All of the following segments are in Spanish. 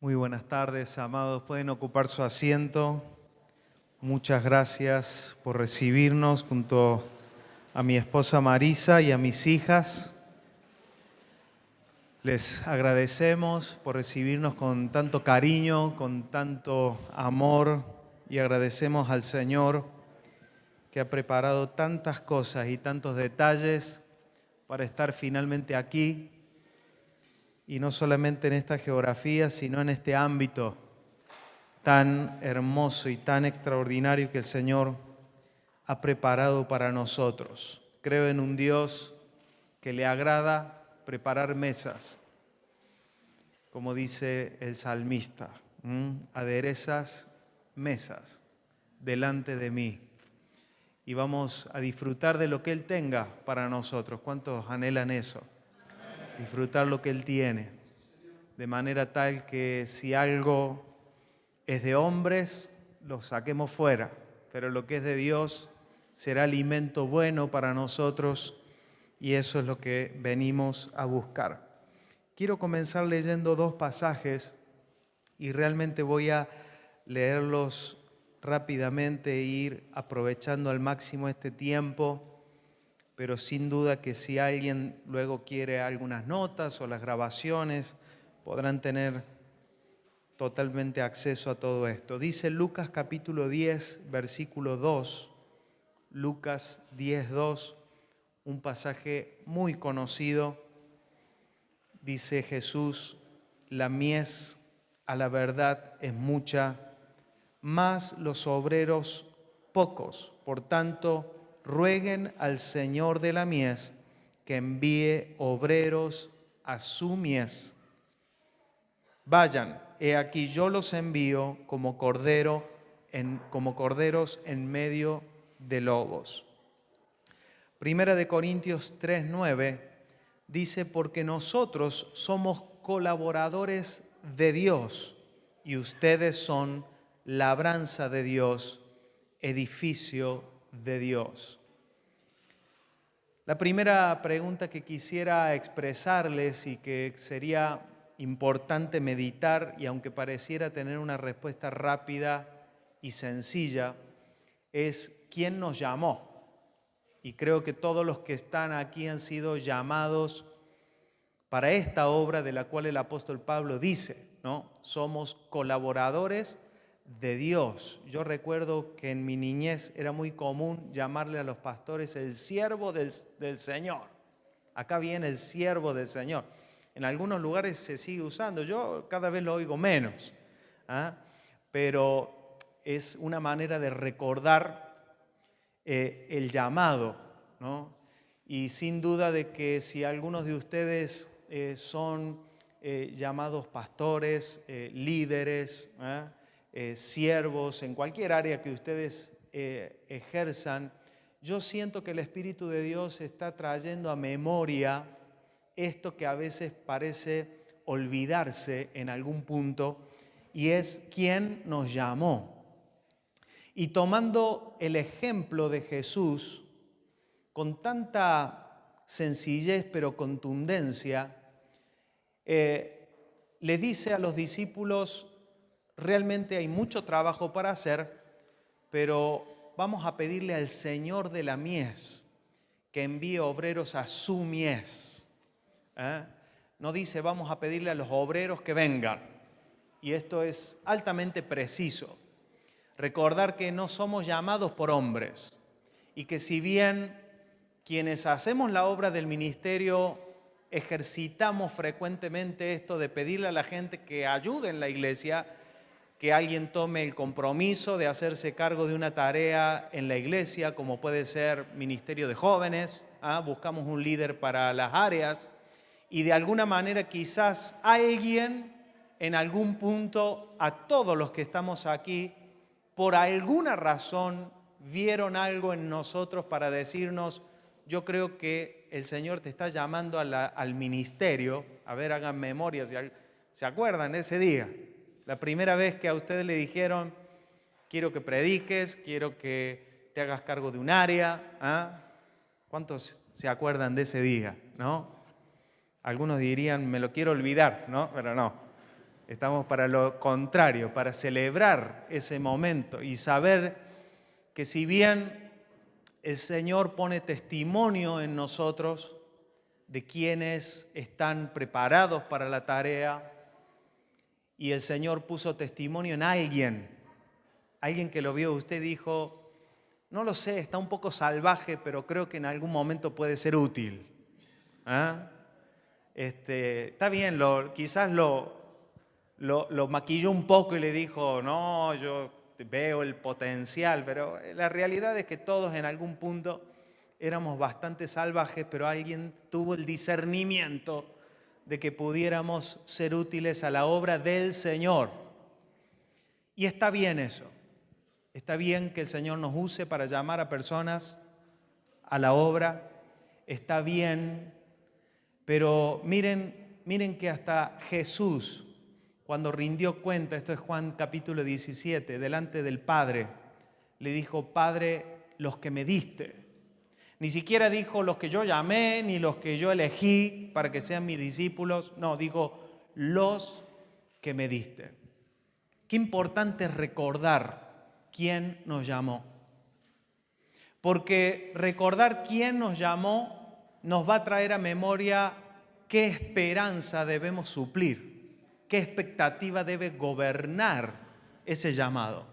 Muy buenas tardes, amados. Pueden ocupar su asiento. Muchas gracias por recibirnos junto a mi esposa Marisa y a mis hijas. Les agradecemos por recibirnos con tanto cariño, con tanto amor, y agradecemos al Señor que ha preparado tantas cosas y tantos detalles para estar finalmente aquí, y no solamente en esta geografía, sino en este ámbito tan hermoso y tan extraordinario que el Señor ha preparado para nosotros. Creo en un Dios que le agrada preparar mesas, como dice el salmista, aderezas mesas delante de mí, y vamos a disfrutar de lo que Él tenga para nosotros. ¿Cuántos anhelan eso? Disfrutar lo que Él tiene, de manera tal que si algo es de hombres, lo saquemos fuera, pero lo que es de Dios será alimento bueno para nosotros, y eso es lo que venimos a buscar. Quiero comenzar leyendo dos pasajes y realmente voy a leerlos rápidamente e ir aprovechando al máximo este tiempo, pero sin duda que si alguien luego quiere algunas notas o las grabaciones, podrán tener totalmente acceso a todo esto. Dice Lucas capítulo 10, versículo 2, Lucas 10, 2, un pasaje muy conocido. Dice Jesús: la mies a la verdad es mucha, mas los obreros pocos. Por tanto, rueguen al Señor de la mies que envíe obreros a su mies. Vayan, he aquí yo los envío como corderos en medio de lobos. Primera de Corintios 3:9 dice: porque nosotros somos colaboradores de Dios y ustedes son labranza de Dios, edificio de Dios. La primera pregunta que quisiera expresarles y que sería importante meditar, y aunque pareciera tener una respuesta rápida y sencilla, es ¿quién nos llamó? Y creo que todos los que están aquí han sido llamados para esta obra de la cual el apóstol Pablo dice, ¿no? Somos colaboradores de Dios. Yo recuerdo que en mi niñez era muy común llamarle a los pastores el siervo del Señor. Acá viene el siervo del Señor. En algunos lugares se sigue usando, yo cada vez lo oigo menos, pero es una manera de recordar el llamado, ¿no? Y sin duda de que si algunos de ustedes son llamados pastores, líderes, siervos, en cualquier área que ustedes ejerzan, yo siento que el Espíritu de Dios está trayendo a memoria esto que a veces parece olvidarse en algún punto, y es quién nos llamó. Y tomando el ejemplo de Jesús, con tanta sencillez pero contundencia, le dice a los discípulos: realmente hay mucho trabajo para hacer, pero vamos a pedirle al Señor de la mies que envíe obreros a su mies. No dice vamos a pedirle a los obreros que vengan, y esto es altamente preciso. Recordar que no somos llamados por hombres, y que si bien quienes hacemos la obra del ministerio ejercitamos frecuentemente esto de pedirle a la gente que ayude en la iglesia, que alguien tome el compromiso de hacerse cargo de una tarea en la iglesia, como puede ser ministerio de jóvenes, buscamos un líder para las áreas, y de alguna manera quizás alguien en algún punto, a todos los que estamos aquí, por alguna razón vieron algo en nosotros para decirnos: yo creo que el Señor te está llamando al ministerio. A ver, hagan memoria, ¿se acuerdan de ese día? La primera vez que a ustedes le dijeron: quiero que prediques, quiero que te hagas cargo de un área. ¿Cuántos se acuerdan de ese día? ¿No? Algunos dirían: me lo quiero olvidar, ¿no? Pero no. Estamos para lo contrario, para celebrar ese momento y saber que si bien el Señor pone testimonio en nosotros de quienes están preparados para la tarea, y el Señor puso testimonio en alguien que lo vio, usted dijo, no lo sé, está un poco salvaje, pero creo que en algún momento puede ser útil. ¿Ah? Está bien, quizás lo maquilló un poco y le dijo, no, yo veo el potencial, pero la realidad es que todos en algún punto éramos bastante salvajes, pero alguien tuvo el discernimiento de que pudiéramos ser útiles a la obra del Señor. Y está bien eso. Está bien que el Señor nos use para llamar a personas a la obra. Está bien, pero miren que hasta Jesús, cuando rindió cuenta, esto es Juan capítulo 17, delante del Padre, le dijo, Padre, los que me diste. Ni siquiera dijo los que yo llamé, ni los que yo elegí para que sean mis discípulos. No, dijo los que me diste. Qué importante es recordar quién nos llamó. Porque recordar quién nos llamó nos va a traer a memoria qué esperanza debemos suplir, qué expectativa debe gobernar ese llamado.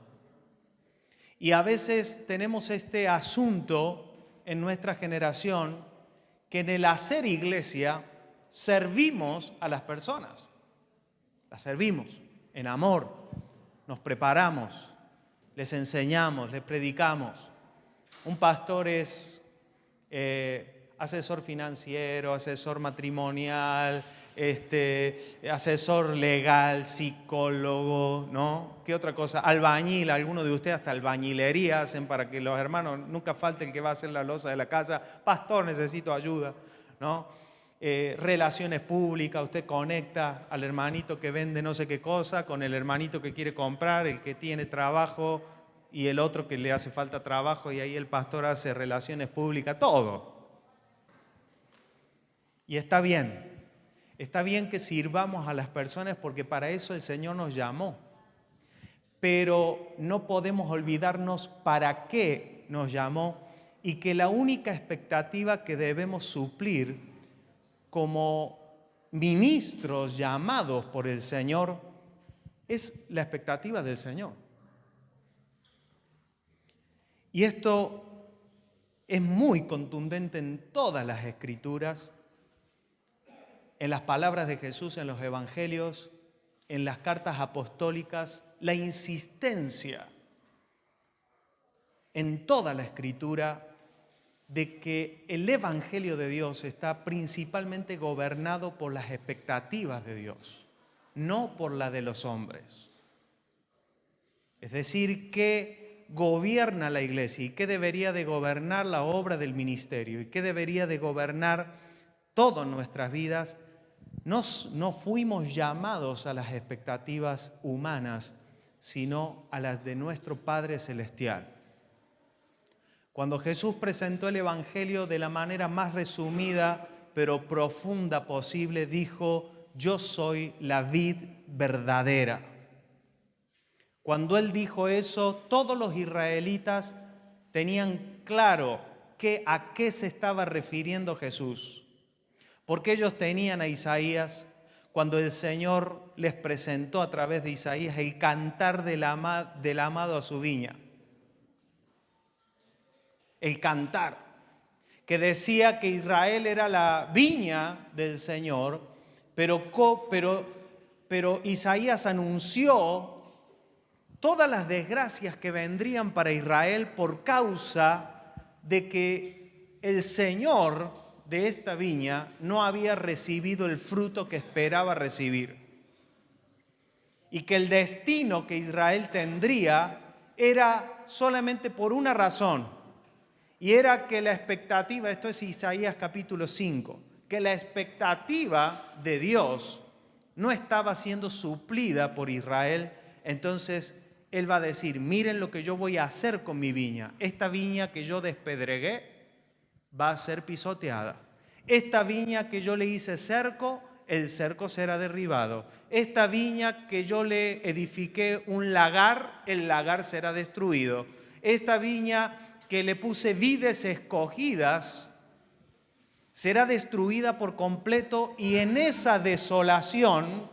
Y a veces tenemos este asunto en nuestra generación, que en el hacer iglesia servimos a las personas. Las servimos en amor, nos preparamos, les enseñamos, les predicamos. Un pastor es asesor financiero, asesor matrimonial, asesor legal, psicólogo, ¿no? ¿Qué otra cosa? Albañil, algunos de ustedes hasta albañilería hacen para que los hermanos, nunca falte el que va a hacer la loza de la casa. Pastor, necesito ayuda, ¿no? Relaciones públicas, usted conecta al hermanito que vende no sé qué cosa con el hermanito que quiere comprar, el que tiene trabajo y el otro que le hace falta trabajo, y ahí el pastor hace relaciones públicas, todo. Y está bien que sirvamos a las personas porque para eso el Señor nos llamó. Pero no podemos olvidarnos para qué nos llamó y que la única expectativa que debemos suplir como ministros llamados por el Señor es la expectativa del Señor. Y esto es muy contundente en todas las Escrituras, en las palabras de Jesús en los evangelios, en las cartas apostólicas, la insistencia en toda la Escritura de que el evangelio de Dios está principalmente gobernado por las expectativas de Dios, no por la de los hombres. Es decir, que gobierna la iglesia y qué debería de gobernar la obra del ministerio y qué debería de gobernar todas nuestras vidas. No fuimos llamados a las expectativas humanas, sino a las de nuestro Padre Celestial. Cuando Jesús presentó el Evangelio de la manera más resumida pero profunda posible, dijo, yo soy la vid verdadera. Cuando Él dijo eso, todos los israelitas tenían claro a qué se estaba refiriendo Jesús. Porque ellos tenían a Isaías, cuando el Señor les presentó a través de Isaías el cantar del amado a su viña. El cantar, que decía que Israel era la viña del Señor, pero Isaías anunció todas las desgracias que vendrían para Israel por causa de que el Señor de esta viña no había recibido el fruto que esperaba recibir. Y que el destino que Israel tendría era solamente por una razón. Y era que la expectativa, esto es Isaías capítulo 5, que la expectativa de Dios no estaba siendo suplida por Israel. Entonces Él va a decir, miren lo que yo voy a hacer con mi viña. Esta viña que yo despedregué va a ser pisoteada. Esta viña que yo le hice cerco, el cerco será derribado. Esta viña que yo le edifiqué un lagar, el lagar será destruido. Esta viña que le puse vides escogidas, será destruida por completo, y en esa desolación,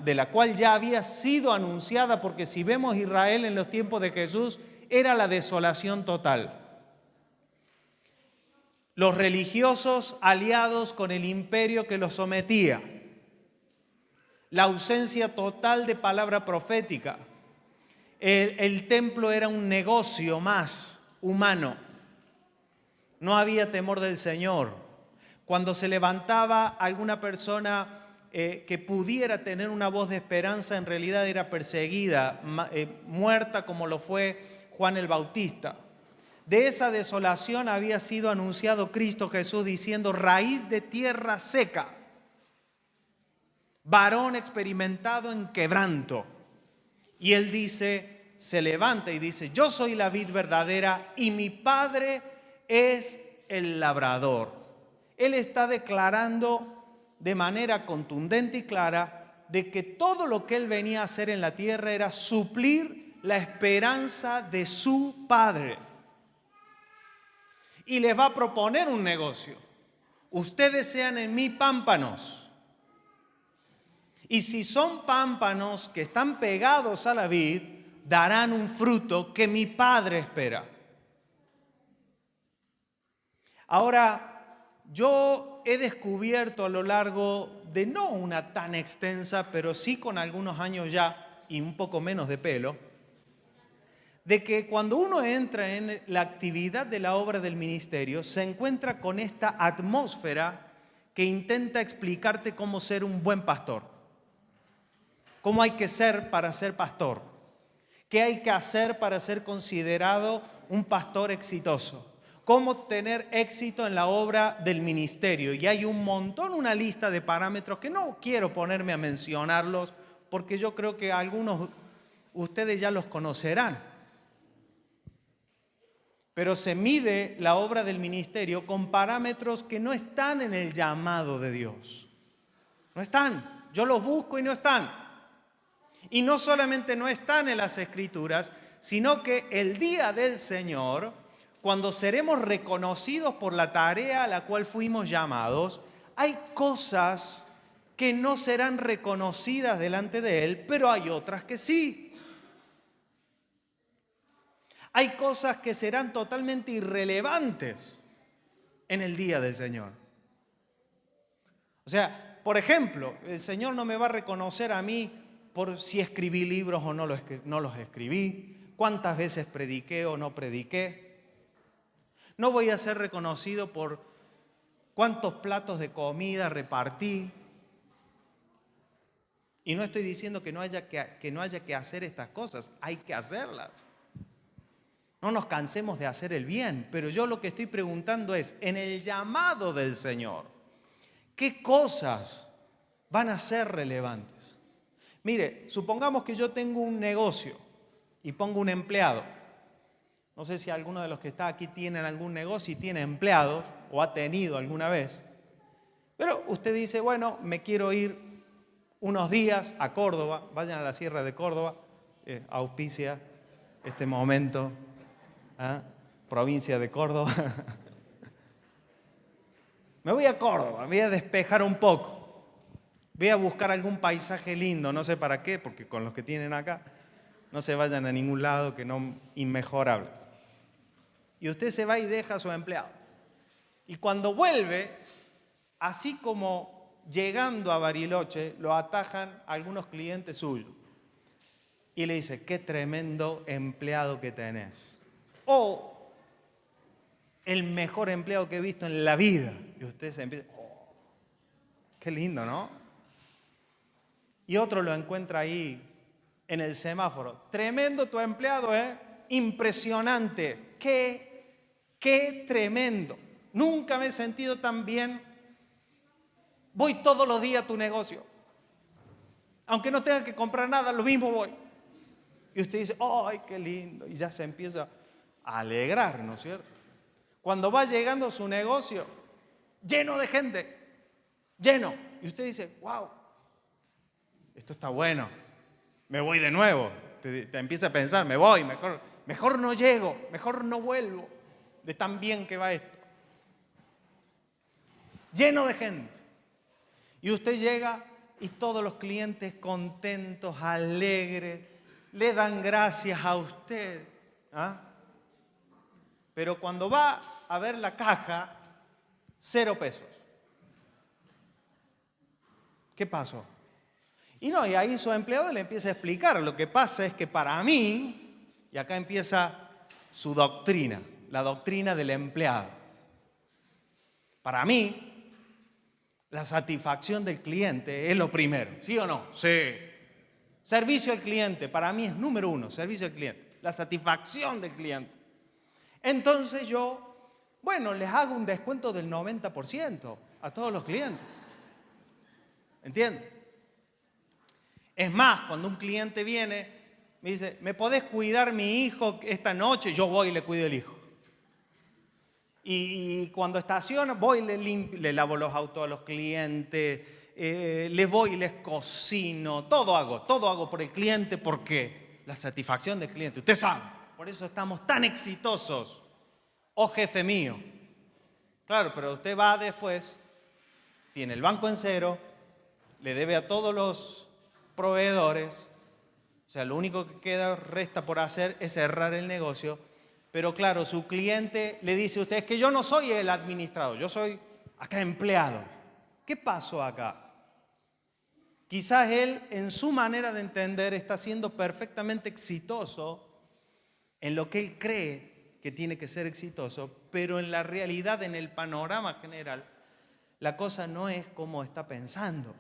de la cual ya había sido anunciada, porque si vemos Israel en los tiempos de Jesús, era la desolación total. Los religiosos aliados con el imperio que los sometía, la ausencia total de palabra profética, el templo era un negocio más humano, no había temor del Señor. Cuando se levantaba alguna persona que pudiera tener una voz de esperanza, en realidad era perseguida, muerta, como lo fue Juan el Bautista. De esa desolación había sido anunciado Cristo Jesús diciendo: raíz de tierra seca, varón experimentado en quebranto. Y él dice, se levanta y dice: yo soy la vid verdadera y mi Padre es el labrador. Él está declarando de manera contundente y clara de que todo lo que él venía a hacer en la tierra era suplir la esperanza de su Padre. Y les va a proponer un negocio. Ustedes sean en mí pámpanos. Y si son pámpanos que están pegados a la vid, darán un fruto que mi Padre espera. Ahora, yo he descubierto a lo largo de no una tan extensa, pero sí con algunos años ya y un poco menos de pelo, de que cuando uno entra en la actividad de la obra del ministerio, se encuentra con esta atmósfera que intenta explicarte cómo ser un buen pastor, cómo hay que ser para ser pastor, qué hay que hacer para ser considerado un pastor exitoso, cómo tener éxito en la obra del ministerio. Y hay un montón, una lista de parámetros que no quiero ponerme a mencionarlos porque yo creo que algunos ustedes ya los conocerán. Pero se mide la obra del ministerio con parámetros que no están en el llamado de Dios. No están. Yo los busco y no están. Y no solamente no están en las Escrituras, sino que el día del Señor, cuando seremos reconocidos por la tarea a la cual fuimos llamados, hay cosas que no serán reconocidas delante de Él, pero hay otras que sí. Hay cosas que serán totalmente irrelevantes en el día del Señor. O sea, por ejemplo, el Señor no me va a reconocer a mí por si escribí libros o no los escribí, cuántas veces prediqué o no prediqué. No voy a ser reconocido por cuántos platos de comida repartí. Y no estoy diciendo que no haya que hacer estas cosas, hay que hacerlas. No nos cansemos de hacer el bien, pero yo lo que estoy preguntando es, en el llamado del Señor, ¿qué cosas van a ser relevantes? Mire, supongamos que yo tengo un negocio y pongo un empleado. No sé si alguno de los que está aquí tienen algún negocio y tiene empleados o ha tenido alguna vez. Pero usted dice, bueno, me quiero ir unos días a Córdoba, vayan a la Sierra de Córdoba, auspicia este momento. Provincia de Córdoba. Me voy a Córdoba, me voy a despejar un poco. Voy a buscar algún paisaje lindo, no sé para qué, porque con los que tienen acá, no se vayan a ningún lado que no inmejorables. Y usted se va y deja a su empleado. Y cuando vuelve, así como llegando a Bariloche, lo atajan algunos clientes suyos. Y le dice, qué tremendo empleado que tenés. O el mejor empleado que he visto en la vida. Y usted se empieza, qué lindo, ¿no? Y otro lo encuentra ahí en el semáforo. Tremendo tu empleado, ¿eh? Impresionante. Qué tremendo. Nunca me he sentido tan bien. Voy todos los días a tu negocio. Aunque no tenga que comprar nada, lo mismo voy. Y usted dice, ¡ay, qué lindo! Y ya se empieza a alegrar, ¿no es cierto? Cuando va llegando a su negocio, lleno de gente, lleno. Y usted dice, wow, esto está bueno, me voy de nuevo. Te empieza a pensar, me voy, mejor no llego, mejor no vuelvo, de tan bien que va esto. Lleno de gente. Y usted llega y todos los clientes contentos, alegres, le dan gracias a usted. ¿Ah? Pero cuando va a ver la caja, 0 pesos. ¿Qué pasó? Y ahí su empleado le empieza a explicar. Lo que pasa es que para mí, y acá empieza su doctrina, la doctrina del empleado. Para mí, la satisfacción del cliente es lo primero, ¿sí o no? Sí. Servicio al cliente, para mí es número 1, servicio al cliente, la satisfacción del cliente. Entonces les hago un descuento del 90% a todos los clientes. ¿Entiendes? Es más, cuando un cliente viene, me dice, ¿me podés cuidar mi hijo esta noche? Yo voy y le cuido el hijo. Y cuando estaciono, voy y le lavo los autos a los clientes, les voy y les cocino, todo hago por el cliente porque la satisfacción del cliente, usted sabe, por eso estamos tan exitosos, oh jefe mío. Claro, pero usted va después, tiene el banco en cero, le debe a todos los proveedores, o sea, lo único que resta por hacer es cerrar el negocio. Pero claro, su cliente le dice a usted, es que yo no soy el administrador, yo soy acá empleado. ¿Qué pasó acá? Quizás él, en su manera de entender, está siendo perfectamente exitoso en lo que él cree que tiene que ser exitoso, pero en la realidad, en el panorama general, la cosa no es como está pensando.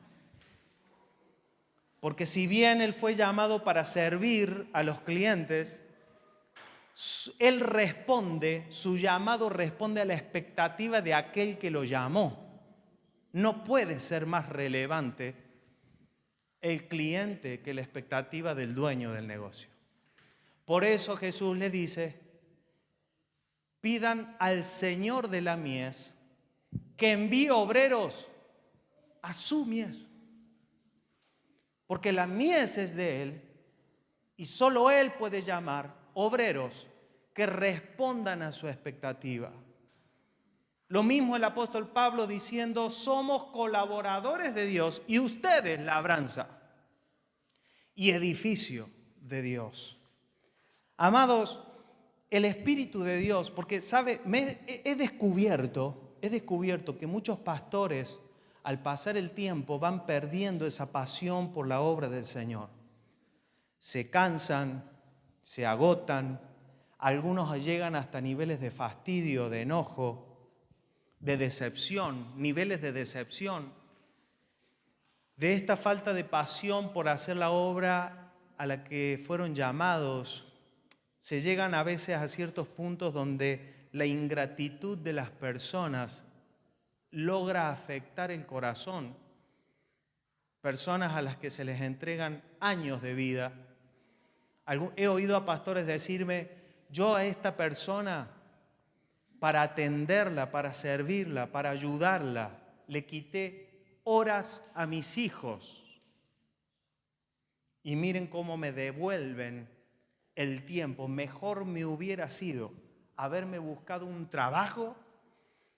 Porque si bien él fue llamado para servir a los clientes, él responde, su llamado responde a la expectativa de aquel que lo llamó. No puede ser más relevante el cliente que la expectativa del dueño del negocio. Por eso Jesús le dice, pidan al Señor de la mies que envíe obreros a su mies. Porque la mies es de Él y solo Él puede llamar obreros que respondan a su expectativa. Lo mismo el apóstol Pablo diciendo, somos colaboradores de Dios y ustedes labranza y edificio de Dios. Amados, el Espíritu de Dios, porque sabe, he descubierto que muchos pastores al pasar el tiempo van perdiendo esa pasión por la obra del Señor. Se cansan, se agotan, algunos llegan hasta niveles de fastidio, de enojo, de decepción, niveles de decepción, de esta falta de pasión por hacer la obra a la que fueron llamados. Se llegan a veces a ciertos puntos donde la ingratitud de las personas logra afectar el corazón. Personas a las que se les entregan años de vida. He oído a pastores decirme, yo a esta persona, para atenderla, para servirla, para ayudarla, le quité horas a mis hijos. Y miren cómo me devuelven el tiempo. Mejor me hubiera sido haberme buscado un trabajo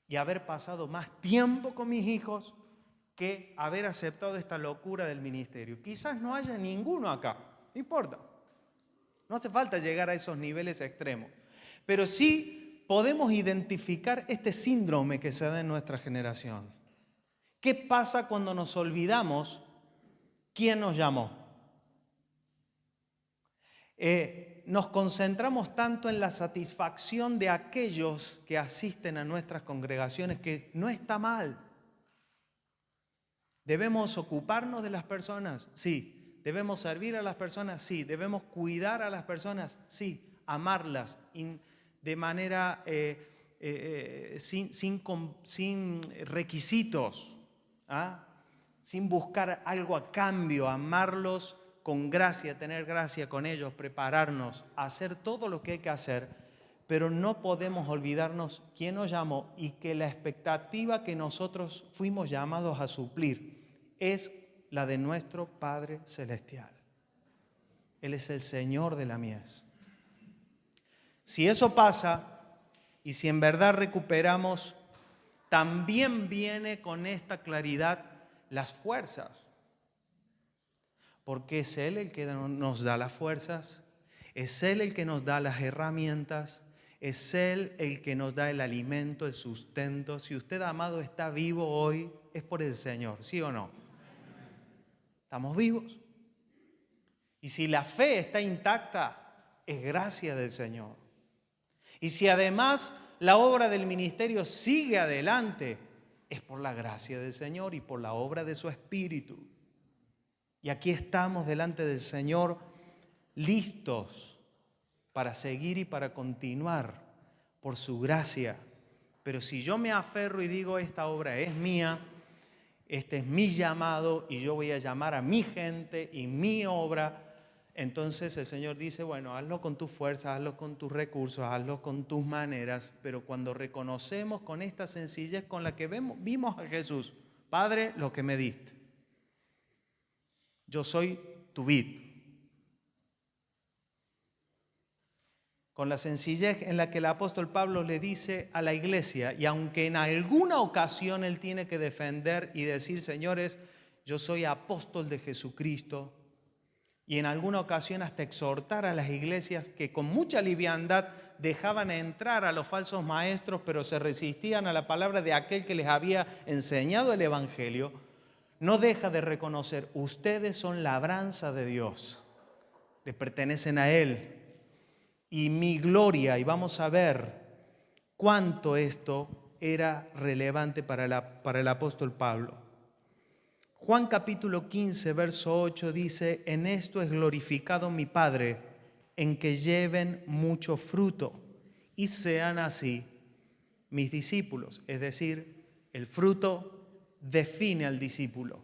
y haber pasado más tiempo con mis hijos que haber aceptado esta locura del ministerio. Quizás no haya ninguno acá, no importa. No hace falta llegar a esos niveles extremos. Pero sí podemos identificar este síndrome que se da en nuestra generación. ¿Qué pasa cuando nos olvidamos quién nos llamó? Nos concentramos tanto en la satisfacción de aquellos que asisten a nuestras congregaciones, que no está mal. ¿Debemos ocuparnos de las personas? Sí. ¿Debemos servir a las personas? Sí. ¿Debemos cuidar a las personas? Sí. Amarlas de manera sin requisitos, ¿ah? Sin buscar algo a cambio, amarlos con gracia, tener gracia con ellos, prepararnos, hacer todo lo que hay que hacer. pero no podemos olvidarnos quién nos llamó y que la expectativa que nosotros fuimos llamados a suplir es la de nuestro Padre Celestial. Él es el Señor de la mies. Si eso pasa y si en verdad recuperamos, también viene con esta claridad las fuerzas. Porque es Él el que nos da las fuerzas, es Él el que nos da las herramientas, es Él el que nos da el alimento, el sustento. Si usted, amado, está vivo hoy, es por el Señor, ¿sí o no? Estamos vivos. Y si la fe está intacta, es gracia del Señor. Y si además la obra del ministerio sigue adelante, es por la gracia del Señor y por la obra de su Espíritu. Y aquí estamos delante del Señor, listos para seguir y para continuar por su gracia. Pero si yo me aferro y digo, esta obra es mía, este es mi llamado y yo voy a llamar a mi gente y mi obra, entonces el Señor dice, bueno, hazlo con tus fuerzas, hazlo con tus recursos, hazlo con tus maneras. Pero cuando reconocemos con esta sencillez con la que vimos a Jesús, Padre, lo que me diste, yo soy tu vid. Con la sencillez en la que el apóstol Pablo le dice a la iglesia, y aunque en alguna ocasión él tiene que defender y decir, señores, yo soy apóstol de Jesucristo, y en alguna ocasión hasta exhortar a las iglesias que con mucha liviandad dejaban entrar a los falsos maestros, pero se resistían a la palabra de aquel que les había enseñado el evangelio, no deja de reconocer, ustedes son labranza de Dios, le pertenecen a Él. Y mi gloria, y vamos a ver cuánto esto era relevante para el apóstol Pablo. Juan capítulo 15, verso 8 dice, en esto es glorificado mi Padre, en que lleven mucho fruto y sean así mis discípulos. Es decir, el fruto define al discípulo.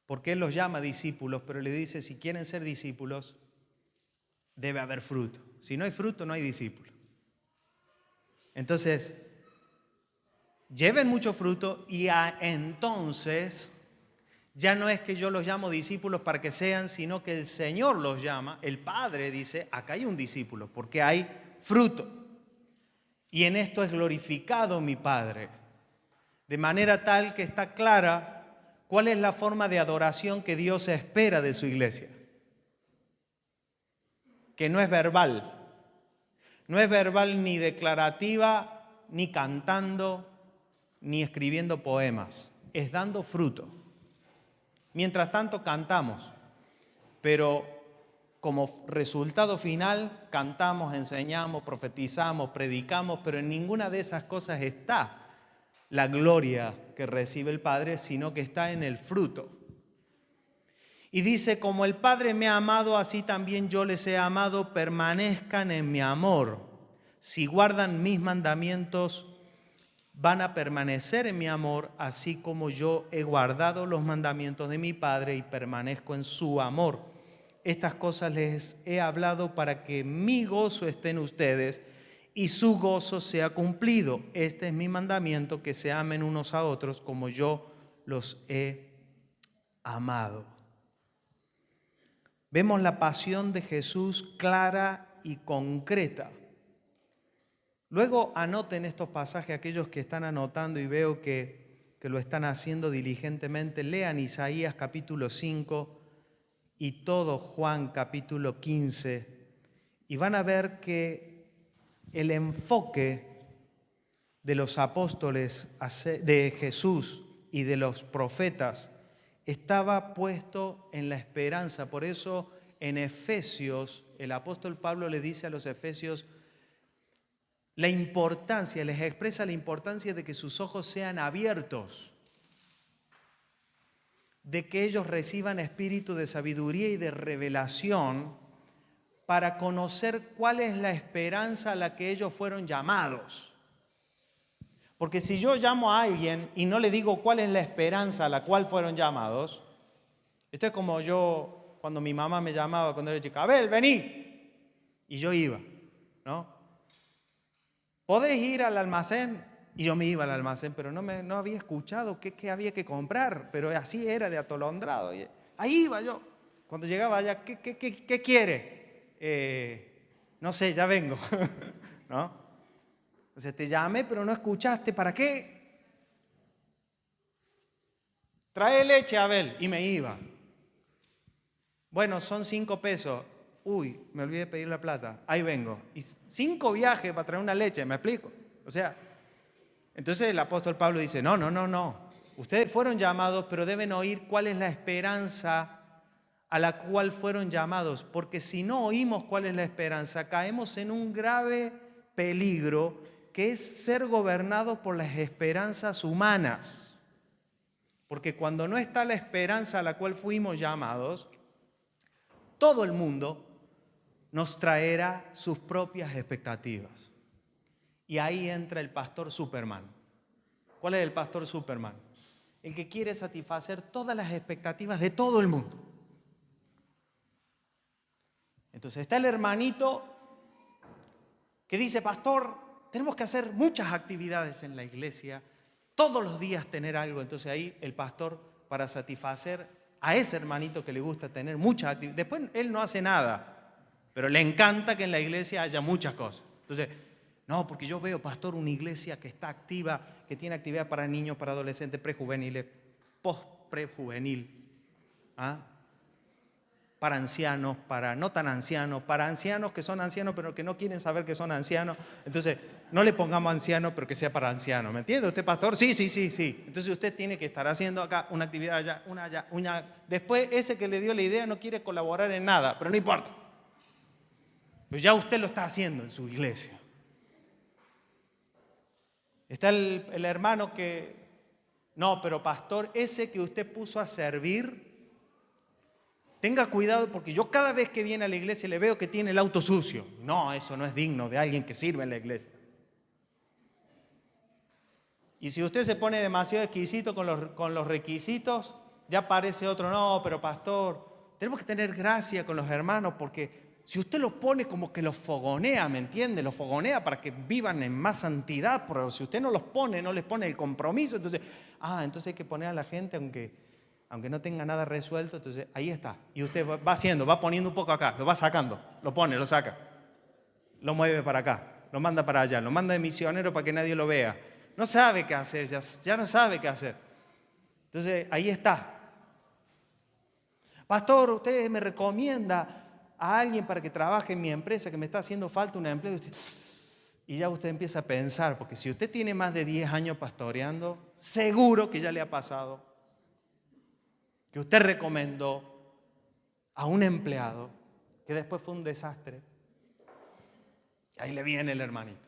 Porque Él los llama discípulos, pero le dice, si quieren ser discípulos, debe haber fruto. Si no hay fruto, no hay discípulo. Entonces, lleven mucho fruto y entonces ya no es que yo los llamo discípulos para que sean, sino que el Señor los llama, el Padre dice, acá hay un discípulo, porque hay fruto. Y en esto es glorificado mi Padre. De manera tal que está clara cuál es la forma de adoración que Dios espera de su iglesia. Que no es verbal. No es verbal ni declarativa, ni cantando, ni escribiendo poemas. Es dando fruto. Mientras tanto cantamos, pero como resultado final cantamos, enseñamos, profetizamos, predicamos, pero en ninguna de esas cosas está la gloria que recibe el Padre, sino que está en el fruto. Y dice, como el Padre me ha amado, así también yo les he amado, permanezcan en mi amor. Si guardan mis mandamientos, van a permanecer en mi amor, así como yo he guardado los mandamientos de mi Padre y permanezco en su amor. Estas cosas les he hablado para que mi gozo esté en ustedes y su gozo sea cumplido. Este es mi mandamiento, que se amen unos a otros como yo los he amado. Vemos la pasión de Jesús clara y concreta. Luego anoten estos pasajes, aquellos que están anotando, y veo que lo están haciendo diligentemente. Lean Isaías capítulo 5 y todo Juan capítulo 15 y van a ver que el enfoque de los apóstoles de Jesús y de los profetas estaba puesto en la esperanza. Por eso en Efesios el apóstol Pablo le dice a los efesios la importancia, les expresa la importancia de que sus ojos sean abiertos, de que ellos reciban espíritu de sabiduría y de revelación para conocer cuál es la esperanza a la que ellos fueron llamados. Porque si yo llamo a alguien y no le digo cuál es la esperanza a la cual fueron llamados, esto es como yo, cuando mi mamá me llamaba cuando era chica, Abel, vení, y yo iba. ¿no? ¿Podés ir al almacén? Y yo me iba al almacén, pero no había escuchado qué había que comprar, pero así era de atolondrado. Y ahí iba yo. Cuando llegaba allá, ¿qué quiere? No sé, ya vengo. ¿No? Entonces te llamé, pero no escuchaste, ¿para qué? Trae leche, Abel. Y me iba. Bueno, son 5 pesos. Uy, me olvidé de pedir la plata. Ahí vengo. Y 5 viajes para traer una leche, ¿me explico? O sea, entonces el apóstol Pablo dice, no. Ustedes fueron llamados, pero deben oír cuál es la esperanza a la cual fueron llamados. Porque si no oímos cuál es la esperanza, caemos en un grave peligro que es ser gobernados por las esperanzas humanas. Porque cuando no está la esperanza a la cual fuimos llamados, todo el mundo nos traerá sus propias expectativas. Y ahí entra el pastor Superman. ¿Cuál es el pastor Superman? El que quiere satisfacer todas las expectativas de todo el mundo. Entonces está el hermanito que dice, pastor, tenemos que hacer muchas actividades en la iglesia, todos los días tener algo. Entonces ahí el pastor, para satisfacer a ese hermanito que le gusta tener muchas actividades, después él no hace nada, pero le encanta que en la iglesia haya muchas cosas. Entonces, no, porque yo veo, pastor, una iglesia que está activa, que tiene actividad para niños, para adolescentes, prejuveniles, post-prejuvenil, ¿ah? Para ancianos, para no tan ancianos, para ancianos que son ancianos pero que no quieren saber que son ancianos. Entonces, no le pongamos anciano, pero que sea para ancianos. ¿Me entiende usted, pastor? Sí. Entonces usted tiene que estar haciendo acá una actividad allá, una allá, una. Después ese que le dio la idea no quiere colaborar en nada, pero no importa. Pues ya usted lo está haciendo en su iglesia. Está el hermano que, no, pero pastor, ese que usted puso a servir, tenga cuidado porque yo cada vez que viene a la iglesia le veo que tiene el auto sucio. No, eso no es digno de alguien que sirve en la iglesia. Y si usted se pone demasiado exquisito con los requisitos, ya parece otro, no, pero pastor, tenemos que tener gracia con los hermanos porque si usted los pone como que los fogonea, ¿me entiende? Los fogonea para que vivan en más santidad, pero si usted no los pone, no les pone el compromiso, entonces hay que poner a la gente aunque no tenga nada resuelto, entonces ahí está. Y usted va haciendo, va poniendo un poco acá, lo va sacando, lo pone, lo saca, lo mueve para acá, lo manda para allá, lo manda de misionero para que nadie lo vea. No sabe qué hacer, ya no sabe qué hacer. Entonces ahí está. Pastor, usted me recomienda a alguien para que trabaje en mi empresa, que me está haciendo falta un empleo. Y ya usted empieza a pensar, porque si usted tiene más de 10 años pastoreando, seguro que ya le ha pasado que usted recomendó a un empleado que después fue un desastre. Y ahí le viene el hermanito.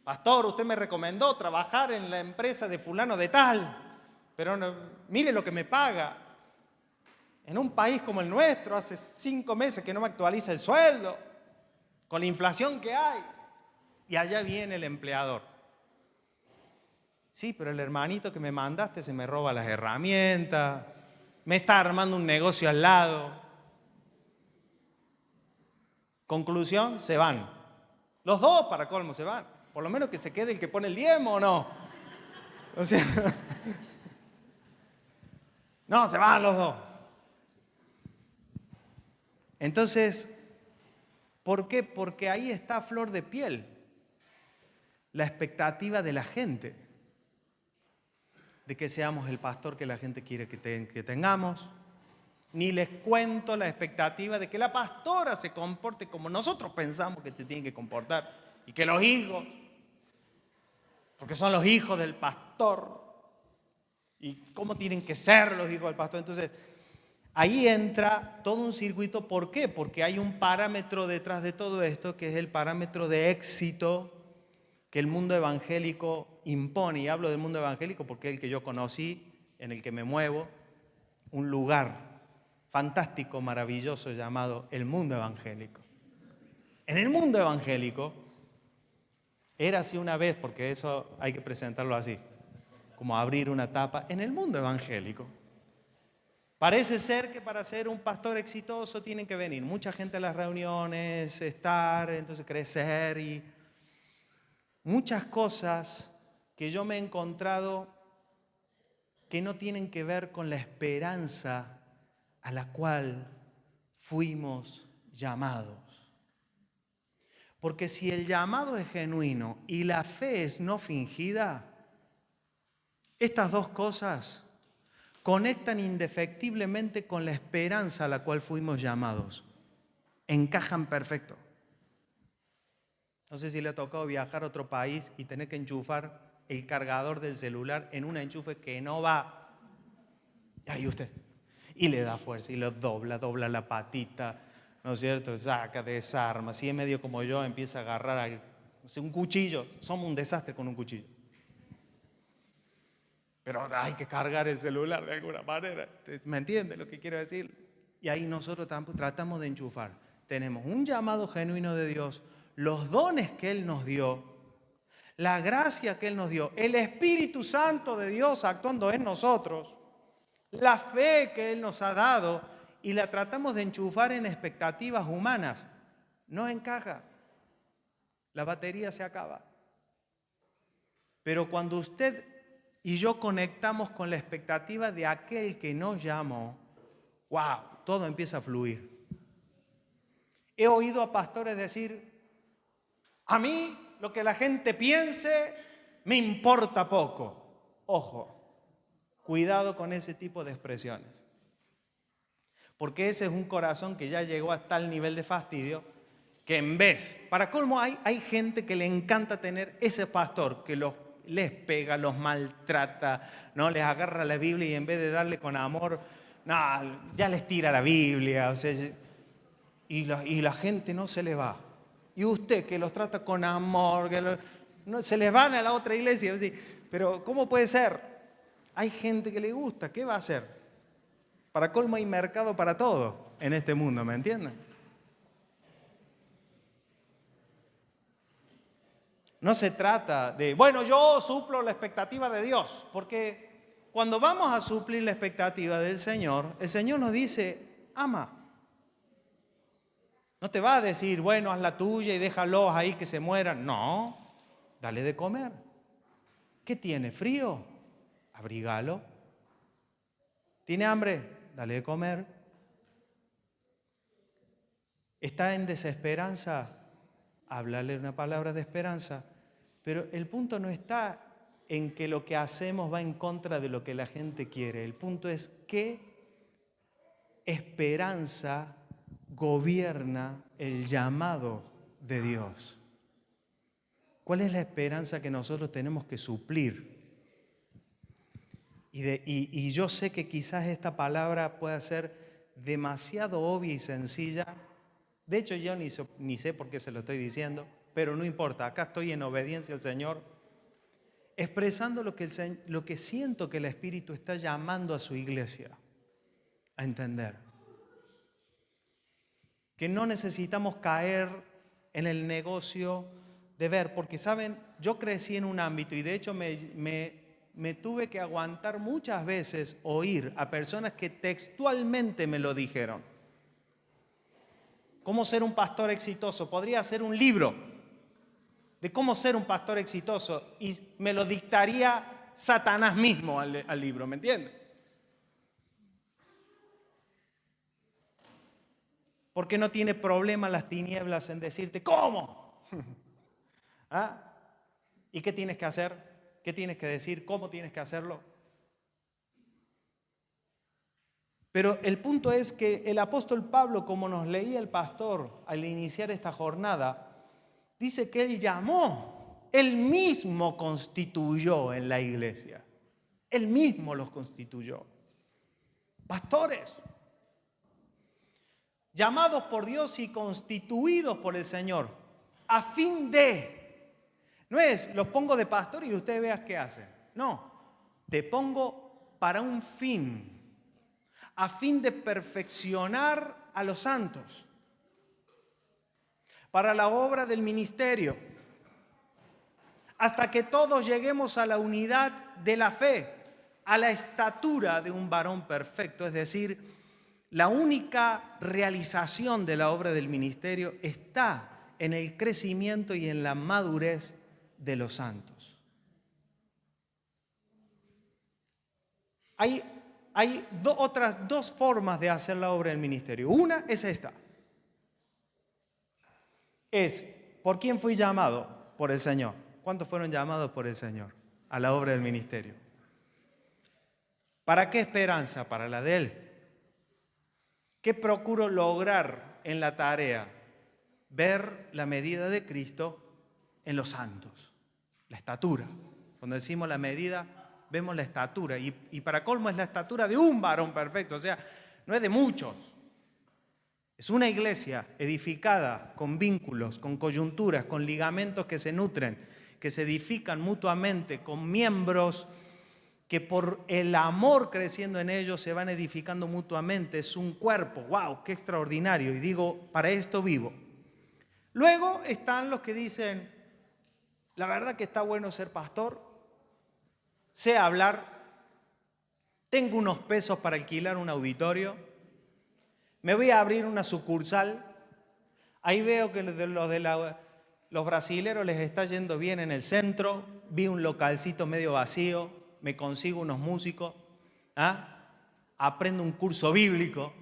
Pastor, usted me recomendó trabajar en la empresa de fulano de tal, pero no, mire lo que me paga. En un país como el nuestro, hace 5 meses que no me actualiza el sueldo, con la inflación que hay. Y allá viene el empleador. Sí, pero el hermanito que me mandaste se me roba las herramientas, me está armando un negocio al lado. Conclusión, se van. Los dos, para colmo, se van. Por lo menos que se quede el que pone el diezmo, ¿o no? O sea, no, se van los dos. Entonces, ¿por qué? Porque ahí está a flor de piel la expectativa de la gente de que seamos el pastor que la gente quiere que tengamos. Ni les cuento la expectativa de que la pastora se comporte como nosotros pensamos que se tiene que comportar y que los hijos, porque son los hijos del pastor y cómo tienen que ser los hijos del pastor. Entonces, ahí entra todo un circuito. ¿Por qué? Porque hay un parámetro detrás de todo esto, que es el parámetro de éxito que el mundo evangélico impone. Y hablo del mundo evangélico porque es el que yo conocí, en el que me muevo, un lugar fantástico, maravilloso, llamado el mundo evangélico. En el mundo evangélico, era así una vez, porque eso hay que presentarlo así, como abrir una tapa. En el mundo evangélico, Parece ser que para ser un pastor exitoso tienen que venir mucha gente a las reuniones, estar, entonces crecer y muchas cosas que yo me he encontrado que no tienen que ver con la esperanza a la cual fuimos llamados. Porque si el llamado es genuino y la fe es no fingida, estas dos cosas conectan indefectiblemente con la esperanza a la cual fuimos llamados. Encajan perfecto. No sé si le ha tocado viajar a otro país y tener que enchufar el cargador del celular en un enchufe que no va. Ahí usted. Y le da fuerza y lo dobla la patita, ¿no es cierto? Saca, desarma. Si es medio como yo, empieza a agarrar un cuchillo. Somos un desastre con un cuchillo. Pero hay que cargar el celular de alguna manera. ¿Me entiende lo que quiero decir? Y ahí nosotros tratamos de enchufar. Tenemos un llamado genuino de Dios, los dones que Él nos dio, la gracia que Él nos dio, el Espíritu Santo de Dios actuando en nosotros, la fe que Él nos ha dado y la tratamos de enchufar en expectativas humanas. No encaja. La batería se acaba. Pero cuando usted y yo conectamos con la expectativa de aquel que nos llamó, wow, todo empieza a fluir. He oído a pastores decir, a mí lo que la gente piense me importa poco. Ojo, cuidado con ese tipo de expresiones. Porque ese es un corazón que ya llegó a tal nivel de fastidio que en vez, para colmo hay gente que le encanta tener ese pastor que les pega, los maltrata, ¿no? Les agarra la Biblia y en vez de darle con amor, no, ya les tira la Biblia, o sea, y la gente no se le va. Y usted que los trata con amor, no, se les van a la otra iglesia. Pero ¿cómo puede ser? Hay gente que le gusta, ¿qué va a hacer? Para colmo hay mercado para todo en este mundo, ¿me entienden? No se trata de, bueno, yo suplo la expectativa de Dios, porque cuando vamos a suplir la expectativa del Señor, el Señor nos dice, ama. No te va a decir, bueno, haz la tuya y déjalos ahí que se mueran. No, dale de comer. ¿Qué tiene? ¿Frío? Abrígalo. ¿Tiene hambre? Dale de comer. ¿Está en desesperanza? Háblale una palabra de esperanza. Pero el punto no está en que lo que hacemos va en contra de lo que la gente quiere. El punto es qué esperanza gobierna el llamado de Dios. ¿Cuál es la esperanza que nosotros tenemos que suplir? Y yo sé que quizás esta palabra pueda ser demasiado obvia y sencilla. De hecho, yo ni sé por qué se lo estoy diciendo, pero no importa. Acá estoy en obediencia al Señor, expresando lo que siento que el Espíritu está llamando a su iglesia a entender. Que no necesitamos caer en el negocio de ver, porque saben, yo crecí en un ámbito y de hecho me tuve que aguantar muchas veces oír a personas que textualmente me lo dijeron. ¿Cómo ser un pastor exitoso? Podría ser un libro de cómo ser un pastor exitoso y me lo dictaría Satanás mismo al libro, ¿me entiendes? Porque no tiene problema las tinieblas en decirte, ¿cómo? ¿Ah? ¿Y qué tienes que hacer? ¿Qué tienes que decir? ¿Cómo tienes que hacerlo? Pero el punto es que el apóstol Pablo, como nos leía el pastor al iniciar esta jornada, dice que él llamó, él mismo constituyó en la iglesia. Él mismo los constituyó. Pastores, llamados por Dios y constituidos por el Señor, a fin de, no es los pongo de pastor y usted vea qué hace. No, te pongo para un fin, a fin de perfeccionar a los santos, para la obra del ministerio, hasta que todos lleguemos a la unidad de la fe a la estatura de un varón perfecto, es decir, la única realización de la obra del ministerio está en el crecimiento y en la madurez de los santos. Hay otras dos formas de hacer la obra del ministerio. Una es esta. Es, ¿por quién fui llamado? Por el Señor. ¿Cuántos fueron llamados por el Señor a la obra del ministerio? ¿Para qué esperanza? Para la de Él. ¿Qué procuro lograr en la tarea? Ver la medida de Cristo en los santos, la estatura. Cuando decimos la medida, vemos la estatura. Y para colmo es la estatura de un varón perfecto, o sea, no es de muchos. Es una iglesia edificada con vínculos, con coyunturas, con ligamentos que se nutren, que se edifican mutuamente, con miembros que por el amor creciendo en ellos se van edificando mutuamente. Es un cuerpo, ¡wow!, qué extraordinario. Y digo, para esto vivo. Luego están los que dicen, la verdad que está bueno ser pastor, sé hablar, tengo unos pesos para alquilar un auditorio, me voy a abrir una sucursal, ahí veo que los brasileros les está yendo bien en el centro, vi un localcito medio vacío, me consigo unos músicos, aprendo un curso bíblico.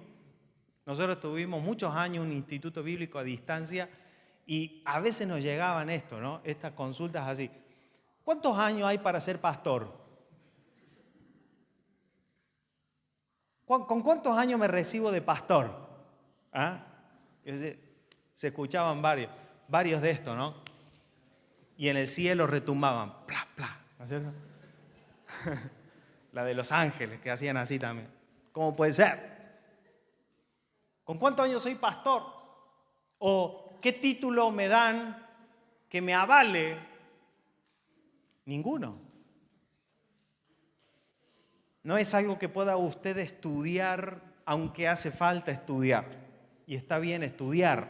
Nosotros tuvimos muchos años un instituto bíblico a distancia y a veces nos llegaban estas consultas así. ¿Cuántos años hay para ser pastor? ¿Con cuántos años me recibo de pastor? Se escuchaban varios de estos, ¿no? Y en el cielo retumbaban, pla, pla, ¿no es cierto? La de los ángeles que hacían así también. ¿Cómo puede ser? ¿Con cuántos años soy pastor? ¿O qué título me dan que me avale? Ninguno. No es algo que pueda usted estudiar, aunque hace falta estudiar. Y está bien estudiar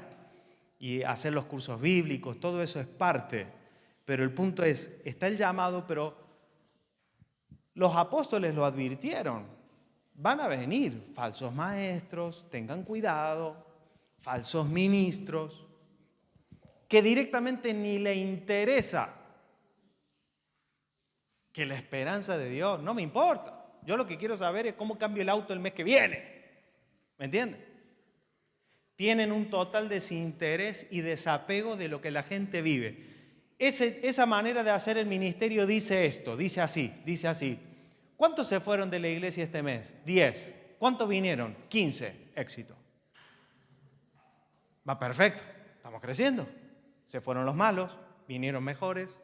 y hacer los cursos bíblicos, todo eso es parte. Pero el punto es, está el llamado, pero los apóstoles lo advirtieron. Van a venir falsos maestros, tengan cuidado, falsos ministros, que directamente ni le interesa que la esperanza de Dios, no me importa. Yo lo que quiero saber es cómo cambio el auto el mes que viene. ¿Me entienden? Tienen un total desinterés y desapego de lo que la gente vive. Esa manera de hacer el ministerio dice esto, dice así. ¿Cuántos se fueron de la iglesia este mes? 10. ¿Cuántos vinieron? 15. Éxito. Va perfecto. Estamos creciendo. Se fueron los malos, vinieron mejores.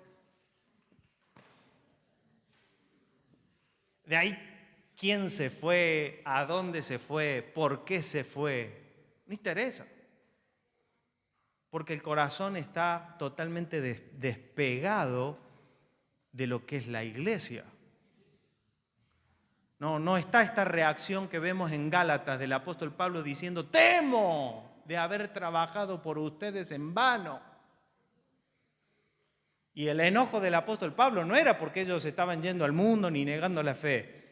De ahí, ¿quién se fue? ¿A dónde se fue? ¿Por qué se fue? No interesa. Porque el corazón está totalmente despegado de lo que es la iglesia. No está esta reacción que vemos en Gálatas del apóstol Pablo diciendo, temo de haber trabajado por ustedes en vano. Y el enojo del apóstol Pablo no era porque ellos estaban yendo al mundo ni negando la fe.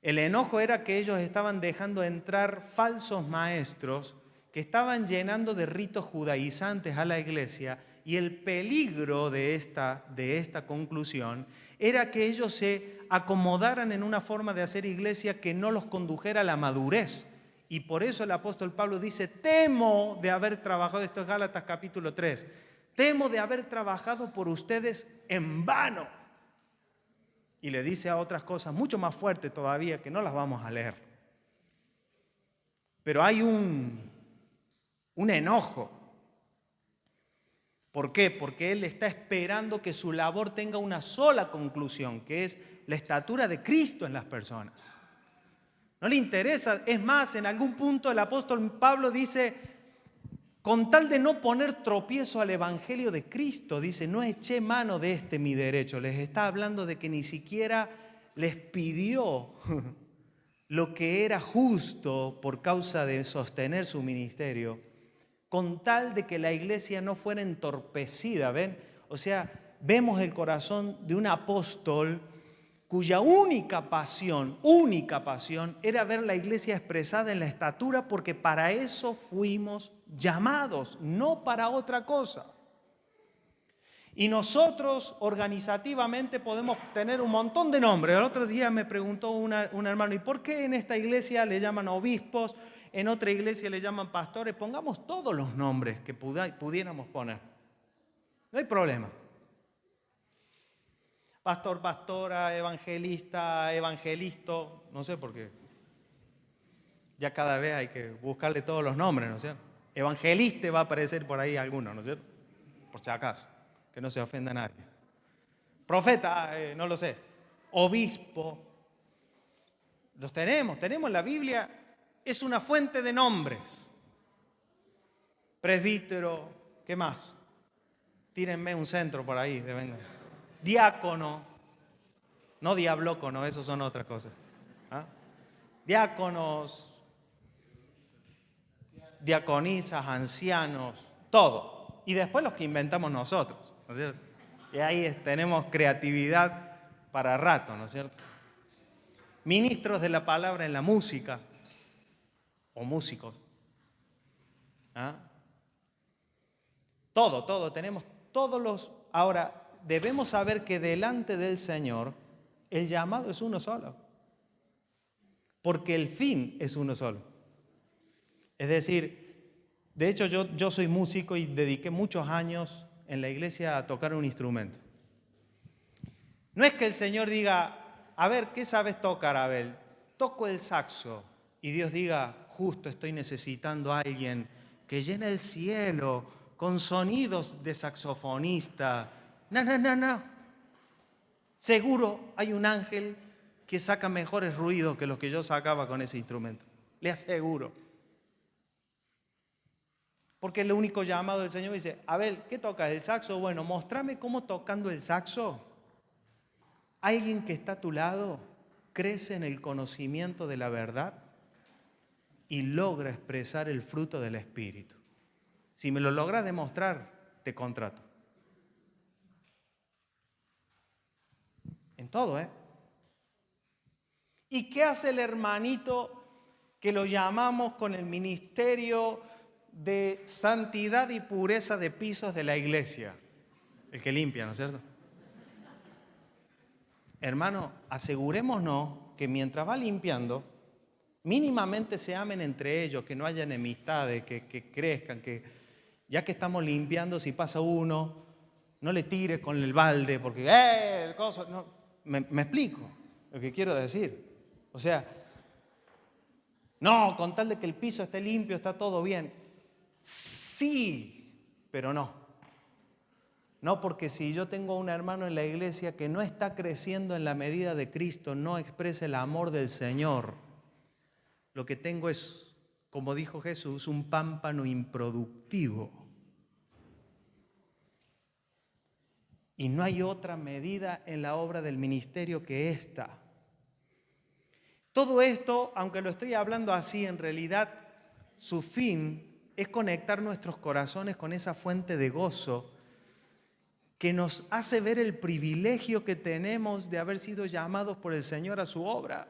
El enojo era que ellos estaban dejando entrar falsos maestros que estaban llenando de ritos judaizantes a la iglesia, y el peligro de esta conclusión era que ellos se acomodaran en una forma de hacer iglesia que no los condujera a la madurez. Y por eso el apóstol Pablo dice, temo de haber trabajado, esto es Gálatas capítulo 3, temo de haber trabajado por ustedes en vano. Y le dice a otras cosas mucho más fuertes todavía que no las vamos a leer. Pero hay un enojo. ¿Por qué? Porque él está esperando que su labor tenga una sola conclusión, que es la estatura de Cristo en las personas. No le interesa, es más, en algún punto el apóstol Pablo dice, con tal de no poner tropiezo al evangelio de Cristo, dice, no eché mano de mi derecho. Les está hablando de que ni siquiera les pidió lo que era justo por causa de sostener su ministerio, con tal de que la iglesia no fuera entorpecida, ¿ven? O sea, vemos el corazón de un apóstol cuya única pasión era ver la iglesia expresada en la estatura, porque para eso fuimos llamados, no para otra cosa. Y nosotros organizativamente podemos tener un montón de nombres. El otro día me preguntó un hermano, ¿y por qué en esta iglesia le llaman obispos, en otra iglesia le llaman pastores? Pongamos todos los nombres que pudiéramos poner. No hay problema. Pastor, pastora, evangelista, evangelisto, no sé por qué. Ya cada vez hay que buscarle todos los nombres, ¿no es cierto? Evangelista va a aparecer por ahí alguno, ¿no es cierto? Por si acaso, que no se ofenda a nadie. Profeta, no lo sé. Obispo. Los tenemos. La Biblia es una fuente de nombres. Presbítero, ¿qué más? Tírenme un centro por ahí, venga. Diácono, no diablócono, esos son otras cosas. ¿Ah? Diáconos, diaconisas, ancianos, todo. Y después los que inventamos nosotros, ¿no es cierto? Y ahí tenemos creatividad para rato, ¿no es cierto? Ministros de la palabra en la música, o músicos. ¿Ah? Todo, tenemos todos los... Ahora, debemos saber que delante del Señor el llamado es uno solo, porque el fin es uno solo. Es decir, de hecho yo soy músico y dediqué muchos años en la iglesia a tocar un instrumento. No es que el Señor diga, a ver, ¿qué sabes tocar, Abel? Toco el saxo, y Dios diga, justo estoy necesitando a alguien que llene el cielo con sonidos de saxofonista. No. Seguro hay un ángel que saca mejores ruidos que los que yo sacaba con ese instrumento. Le aseguro. Porque el único llamado del Señor dice, Abel, ¿qué tocas? ¿El saxo? Bueno, mostrame cómo tocando el saxo, alguien que está a tu lado crece en el conocimiento de la verdad y logra expresar el fruto del Espíritu. Si me lo logras demostrar, te contrato. En todo, ¿eh? ¿Y qué hace el hermanito que lo llamamos con el ministerio de santidad y pureza de pisos de la iglesia? El que limpia, ¿no es cierto? Hermano, asegurémonos que mientras va limpiando, mínimamente se amen entre ellos, que no haya enemistades, que crezcan, que ya que estamos limpiando, si pasa uno, no le tires con el balde, porque el coso, no. Me explico lo que quiero decir. O sea, no, con tal de que el piso esté limpio, está todo bien. Sí, pero no. No, porque si yo tengo un hermano en la iglesia que no está creciendo en la medida de Cristo, no expresa el amor del Señor, lo que tengo es, como dijo Jesús, un pámpano improductivo. Y no hay otra medida en la obra del ministerio que esta. Todo esto, aunque lo estoy hablando así, en realidad su fin es conectar nuestros corazones con esa fuente de gozo que nos hace ver el privilegio que tenemos de haber sido llamados por el Señor a su obra.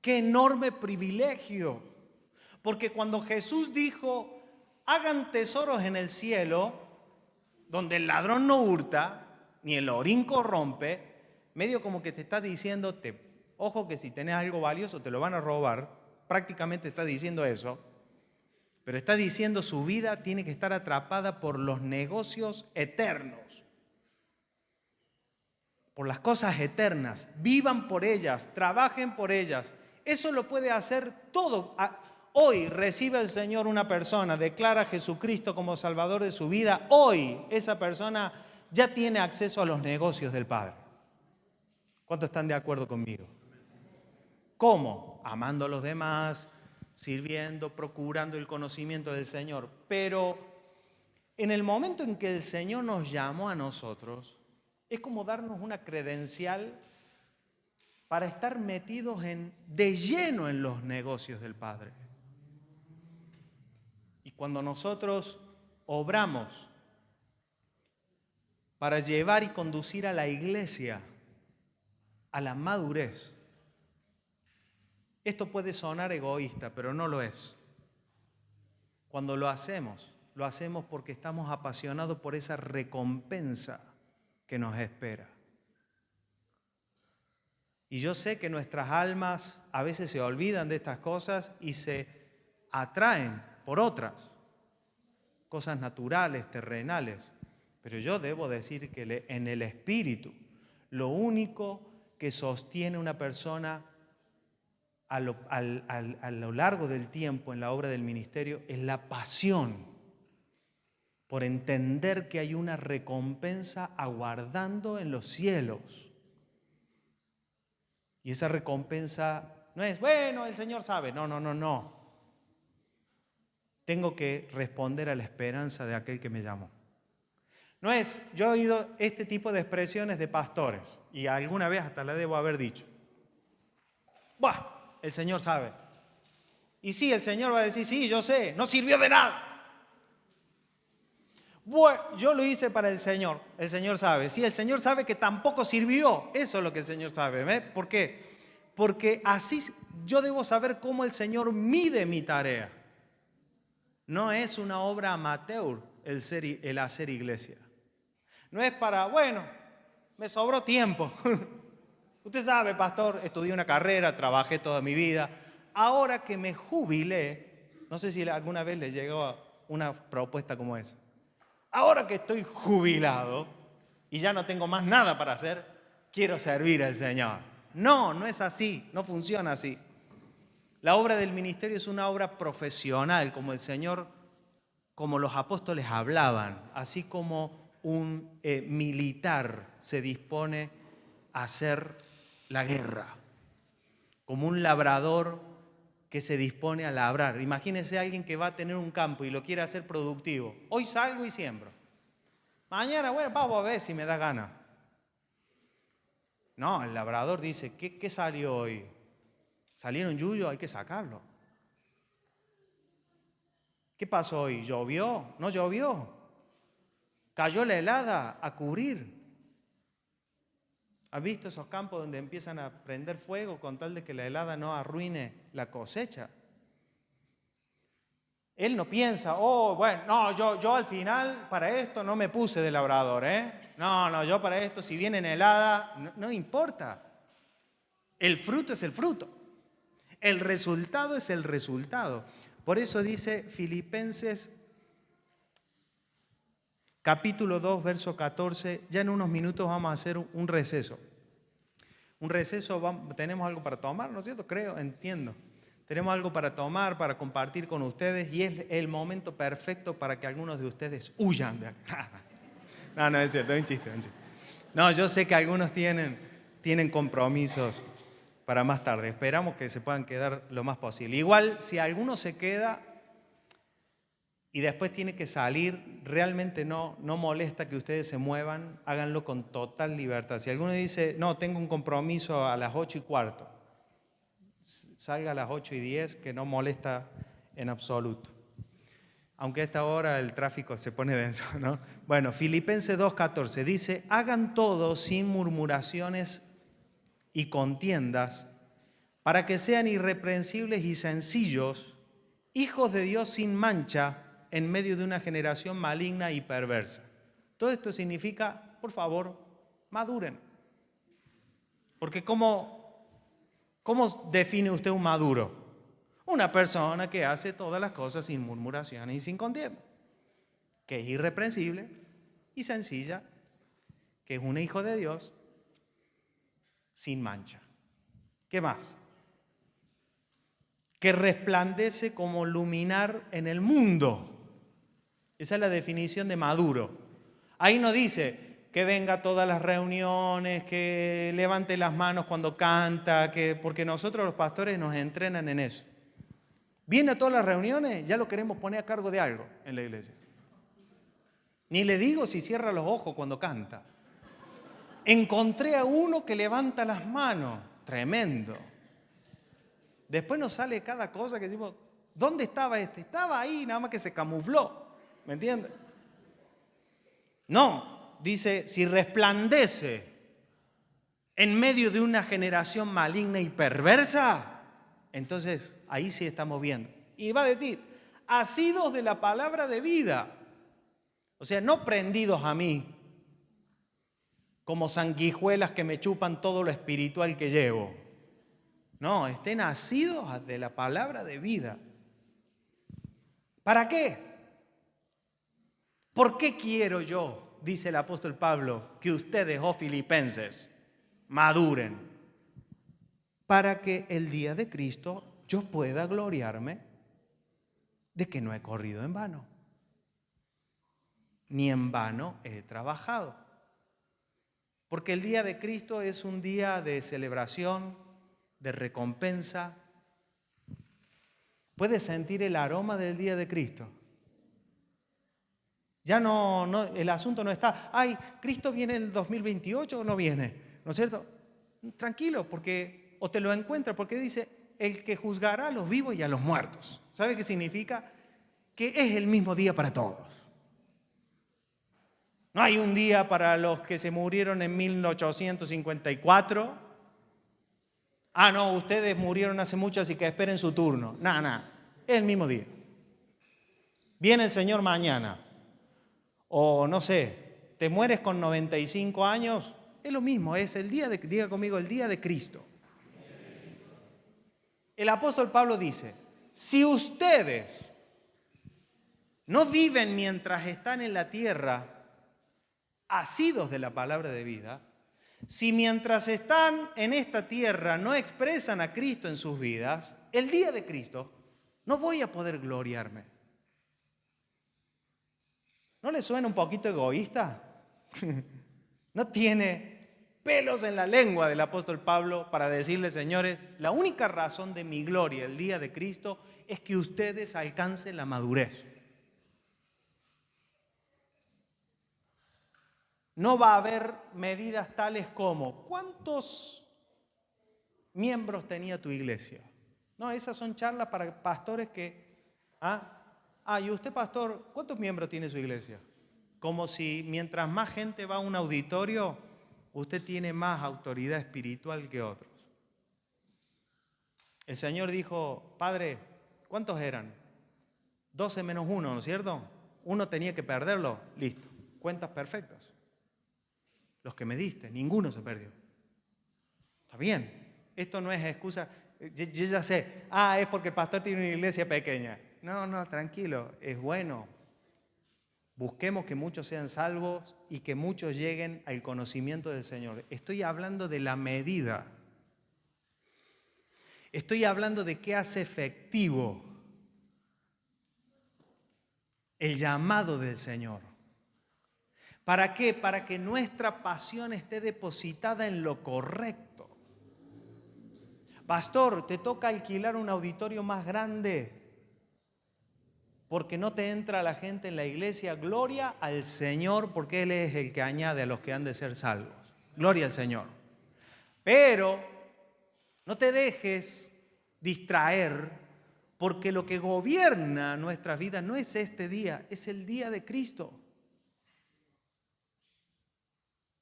¡Qué enorme privilegio! Porque cuando Jesús dijo, hagan tesoros en el cielo, donde el ladrón no hurta, ni el orín corrompe, medio como que te está diciendo, ojo que si tenés algo valioso te lo van a robar, prácticamente está diciendo eso, pero está diciendo su vida tiene que estar atrapada por los negocios eternos, por las cosas eternas, vivan por ellas, trabajen por ellas. Eso lo puede hacer todo. Hoy recibe el Señor una persona, declara a Jesucristo como Salvador de su vida, hoy esa persona ya tiene acceso a los negocios del Padre. ¿Cuántos están de acuerdo conmigo? ¿Cómo? Amando a los demás, sirviendo, procurando el conocimiento del Señor. Pero en el momento en que el Señor nos llamó a nosotros, es como darnos una credencial para estar metidos de lleno en los negocios del Padre. Y cuando nosotros obramos para llevar y conducir a la iglesia a la madurez. Esto puede sonar egoísta, pero no lo es. Cuando lo hacemos porque estamos apasionados por esa recompensa que nos espera. Y yo sé que nuestras almas a veces se olvidan de estas cosas y se atraen por otras, cosas naturales, terrenales. Pero yo debo decir que en el espíritu, lo único que sostiene una persona a lo largo del tiempo en la obra del ministerio es la pasión por entender que hay una recompensa aguardando en los cielos. Y esa recompensa no es, bueno, el Señor sabe. No. Tengo que responder a la esperanza de aquel que me llamó. No es, yo he oído este tipo de expresiones de pastores y alguna vez hasta la debo haber dicho. ¡Buah! El Señor sabe. Y sí, el Señor va a decir, sí, yo sé, no sirvió de nada. Bueno, yo lo hice para el Señor sabe. Sí, el Señor sabe que tampoco sirvió. Eso es lo que el Señor sabe. ¿Ve? ¿Por qué? Porque así yo debo saber cómo el Señor mide mi tarea. No es una obra amateur el hacer iglesia. No es para, bueno, me sobró tiempo. Usted sabe, pastor, estudié una carrera, trabajé toda mi vida. Ahora que me jubilé, no sé si alguna vez le llegó una propuesta como esa. Ahora que estoy jubilado y ya no tengo más nada para hacer, quiero servir al Señor. No es así, no funciona así. La obra del ministerio es una obra profesional, como el Señor, como los apóstoles hablaban, así como un militar se dispone a hacer la guerra, como un labrador que se dispone a labrar. Imagínense a alguien que va a tener un campo y lo quiere hacer productivo. Hoy salgo y siembro. Mañana, bueno, vamos a ver si me da gana. No, el labrador dice, ¿qué salió hoy? ¿Salieron yuyos? Hay que sacarlo. ¿Qué pasó hoy? ¿Llovió? ¿No llovió? ¿Cayó la helada? A cubrir. ¿Has visto esos campos donde empiezan a prender fuego con tal de que la helada no arruine la cosecha? Él no piensa, yo al final para esto no me puse de labrador, yo para esto, si viene helada, no importa. El fruto es el fruto. El resultado es el resultado. Por eso dice Filipenses capítulo 2, verso 14, ya en unos minutos vamos a hacer un receso. Un receso, tenemos algo para tomar, ¿no es cierto? Entiendo. Tenemos algo para tomar, para compartir con ustedes y es el momento perfecto para que algunos de ustedes huyan de acá. No es cierto, es un chiste. No, yo sé que algunos tienen compromisos para más tarde. Esperamos que se puedan quedar lo más posible. Igual, si alguno se queda y después tiene que salir, realmente no molesta que ustedes se muevan, háganlo con total libertad. Si alguno dice, no, tengo un compromiso a las 8:15, salga a las 8:10, que no molesta en absoluto. Aunque a esta hora el tráfico se pone denso, ¿no? Bueno, Filipenses 2:14 dice, hagan todo sin murmuraciones y contiendas, para que sean irreprensibles y sencillos, hijos de Dios sin mancha, en medio de una generación maligna y perversa. Todo esto significa, por favor, maduren. Porque ¿cómo define usted un maduro? Una persona que hace todas las cosas sin murmuraciones y sin contienda, que es irreprensible y sencilla, que es un hijo de Dios sin mancha. ¿Qué más? Que resplandece como luminar en el mundo. Esa es la definición de maduro. Ahí no dice que venga a todas las reuniones, que levante las manos cuando canta, porque nosotros los pastores nos entrenan en eso. Viene a todas las reuniones, ya lo queremos poner a cargo de algo en la iglesia. Ni le digo si cierra los ojos cuando canta. Encontré a uno que levanta las manos. Tremendo. Después nos sale cada cosa que decimos, ¿dónde estaba este? Estaba ahí, nada más que se camufló. ¿Me entiendes? No, dice, si resplandece en medio de una generación maligna y perversa, entonces ahí sí estamos viendo. Y va a decir, asidos de la palabra de vida. O sea, no prendidos a mí, como sanguijuelas que me chupan todo lo espiritual que llevo. No, estén asidos de la palabra de vida. ¿Para qué? ¿Por qué quiero yo, dice el apóstol Pablo, que ustedes, oh filipenses, maduren? Para que el día de Cristo yo pueda gloriarme de que no he corrido en vano, ni en vano he trabajado. Porque el día de Cristo es un día de celebración, de recompensa. ¿Puedes sentir el aroma del día de Cristo? Ya no, el asunto no está, ay, ¿Cristo viene en el 2028 o no viene? ¿No es cierto? Tranquilo, porque o te lo encuentras, porque dice, el que juzgará a los vivos y a los muertos. ¿Sabe qué significa? Que es el mismo día para todos. No hay un día para los que se murieron en 1854. Ah, no, ustedes murieron hace mucho, así que esperen su turno. Nada, es el mismo día. Viene el Señor mañana. O no sé, te mueres con 95 años, es lo mismo, es el día de, diga conmigo, el día de Cristo. El apóstol Pablo dice, si ustedes no viven mientras están en la tierra, asidos de la palabra de vida, si mientras están en esta tierra no expresan a Cristo en sus vidas, el día de Cristo no voy a poder gloriarme. ¿No le suena un poquito egoísta? No tiene pelos en la lengua del apóstol Pablo para decirle, señores, la única razón de mi gloria el día de Cristo es que ustedes alcancen la madurez. No va a haber medidas tales como ¿cuántos miembros tenía tu iglesia? No, esas son charlas para pastores que... y usted, pastor, ¿cuántos miembros tiene su iglesia? Como si mientras más gente va a un auditorio, usted tiene más autoridad espiritual que otros. El Señor dijo, Padre, ¿cuántos eran? 12 menos 1, ¿no es cierto? Uno tenía que perderlo, listo, cuentas perfectas. Los que me diste, ninguno se perdió. Está bien, esto no es excusa, yo ya sé, es porque el pastor tiene una iglesia pequeña. No, tranquilo, es bueno. Busquemos que muchos sean salvos y que muchos lleguen al conocimiento del Señor. Estoy hablando de la medida. Estoy hablando de qué hace efectivo el llamado del Señor. ¿Para qué? Para que nuestra pasión esté depositada en lo correcto. Pastor, te toca alquilar un auditorio más grande porque no te entra la gente en la iglesia. Gloria al Señor, porque Él es el que añade a los que han de ser salvos. Gloria al Señor. Pero no te dejes distraer, porque lo que gobierna nuestras vidas no es este día, es el día de Cristo.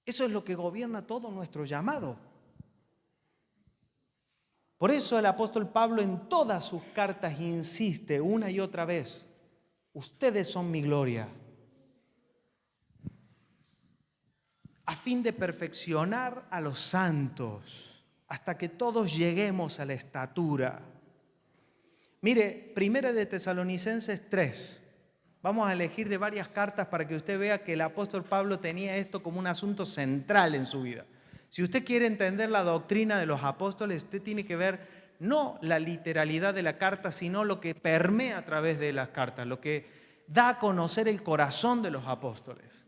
Eso es lo que gobierna todo nuestro llamado. Por eso el apóstol Pablo en todas sus cartas insiste una y otra vez, ustedes son mi gloria, a fin de perfeccionar a los santos, hasta que todos lleguemos a la estatura. Mire, Primera de Tesalonicenses 3. Vamos a elegir de varias cartas para que usted vea que el apóstol Pablo tenía esto como un asunto central en su vida. Si usted quiere entender la doctrina de los apóstoles, usted tiene que ver no la literalidad de la carta, sino lo que permea a través de las cartas, lo que da a conocer el corazón de los apóstoles.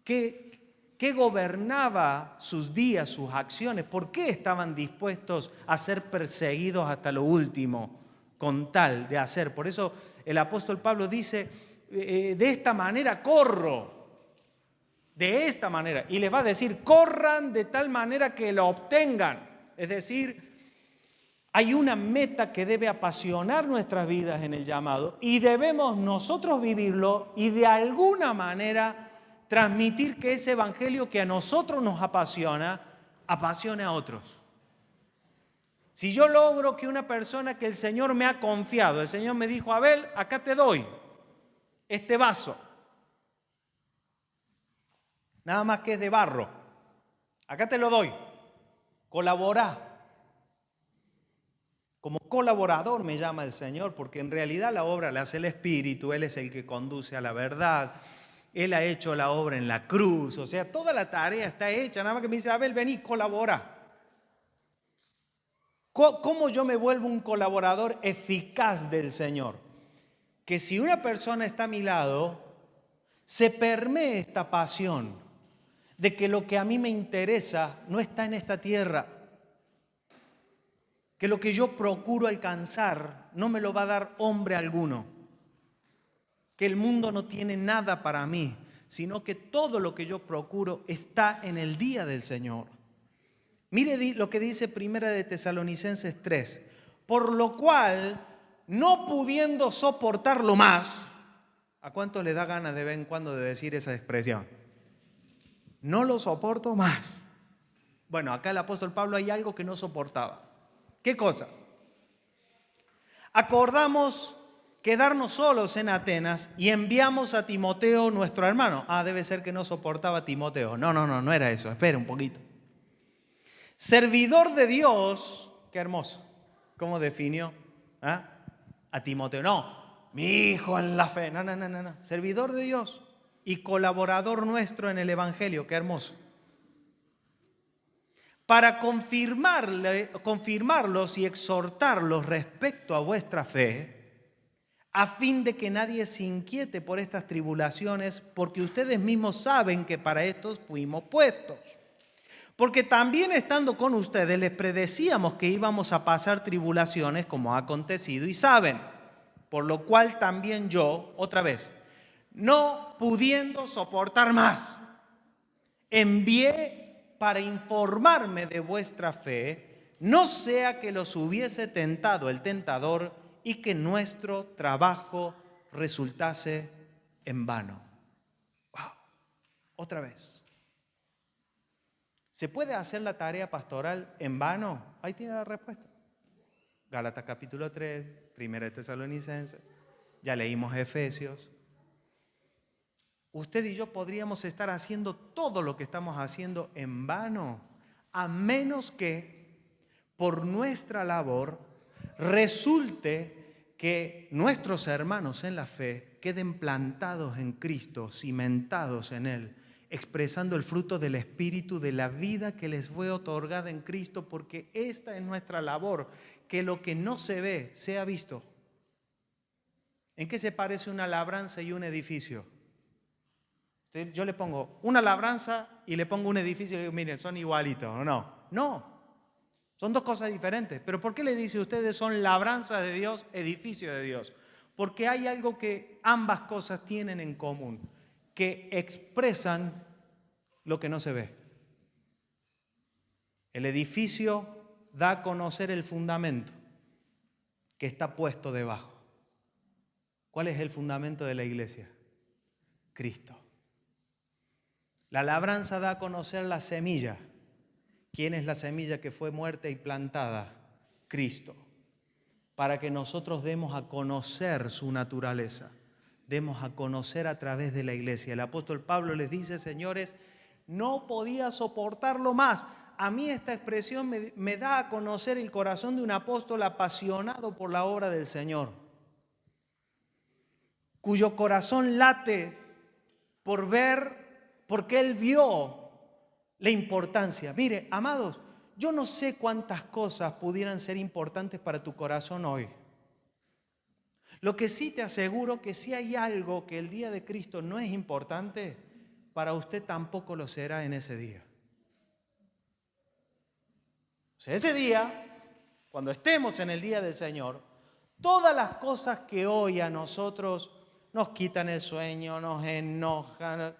¿Qué gobernaba sus días, sus acciones? ¿Por qué estaban dispuestos a ser perseguidos hasta lo último con tal de hacer? Por eso el apóstol Pablo dice, de esta manera corro, de esta manera. Y les va a decir, corran de tal manera que lo obtengan. Es decir, hay una meta que debe apasionar nuestras vidas en el llamado y debemos nosotros vivirlo y de alguna manera transmitir que ese evangelio que a nosotros nos apasiona apasione a otros. Si yo logro que una persona que el Señor me ha confiado, el Señor me dijo, Abel, acá te doy este vaso, nada más que es de barro, acá te lo doy, colabora. Como colaborador me llama el Señor, porque en realidad la obra la hace el Espíritu, Él es el que conduce a la verdad, Él ha hecho la obra en la cruz, o sea, toda la tarea está hecha, nada más que me dice, Abel, vení, colabora. ¿Cómo yo me vuelvo un colaborador eficaz del Señor? Que si una persona está a mi lado, se permee esta pasión de que lo que a mí me interesa no está en esta tierra, que lo que yo procuro alcanzar no me lo va a dar hombre alguno, que el mundo no tiene nada para mí, sino que todo lo que yo procuro está en el día del Señor. Mire lo que dice Primera de Tesalonicenses 3. Por lo cual, no pudiendo soportarlo más, ¿a cuánto le da ganas de vez en cuando de decir esa expresión? No lo soporto más. Bueno, acá el apóstol Pablo hay algo que no soportaba. ¿Qué cosas? Acordamos quedarnos solos en Atenas y enviamos a Timoteo, nuestro hermano. Debe ser que no soportaba a Timoteo. No era eso. Espera un poquito. Servidor de Dios, qué hermoso. ¿Cómo definió a Timoteo? No, mi hijo en la fe. No. Servidor de Dios y colaborador nuestro en el Evangelio, qué hermoso. Para confirmarlos y exhortarlos respecto a vuestra fe, a fin de que nadie se inquiete por estas tribulaciones, porque ustedes mismos saben que para estos fuimos puestos. Porque también estando con ustedes les predecíamos que íbamos a pasar tribulaciones como ha acontecido y saben, por lo cual también yo, otra vez, no pudiendo soportar más, envié para informarme de vuestra fe, no sea que los hubiese tentado el tentador y que nuestro trabajo resultase en vano. Wow. Otra vez. ¿Se puede hacer la tarea pastoral en vano? Ahí tiene la respuesta. Gálatas capítulo 3, Primera de Tesalonicenses, ya leímos Efesios. Usted y yo podríamos estar haciendo todo lo que estamos haciendo en vano, a menos que por nuestra labor resulte que nuestros hermanos en la fe queden plantados en Cristo, cimentados en Él, expresando el fruto del Espíritu de la vida que les fue otorgada en Cristo, porque esta es nuestra labor, que lo que no se ve sea visto. ¿En qué se parece una labranza y un edificio? Yo le pongo una labranza y le pongo un edificio y le digo, miren, son igualitos, ¿o no? No, son dos cosas diferentes. ¿Pero por qué le dice ustedes son labranza de Dios, edificio de Dios? Porque hay algo que ambas cosas tienen en común, que expresan lo que no se ve. El edificio da a conocer el fundamento que está puesto debajo. ¿Cuál es el fundamento de la iglesia? Cristo. La labranza da a conocer la semilla. ¿Quién es la semilla que fue muerta y plantada? Cristo. Para que nosotros demos a conocer su naturaleza, demos a conocer a través de la iglesia. El apóstol Pablo les dice, señores, no podía soportarlo más. A mí esta expresión me da a conocer el corazón de un apóstol apasionado por la obra del Señor, cuyo corazón late por ver, porque él vio la importancia. Mire, amados, yo no sé cuántas cosas pudieran ser importantes para tu corazón hoy. Lo que sí te aseguro que si hay algo que el día de Cristo no es importante, para usted tampoco lo será en ese día. O sea, ese día, cuando estemos en el día del Señor, todas las cosas que hoy a nosotros nos quitan el sueño, nos enojan,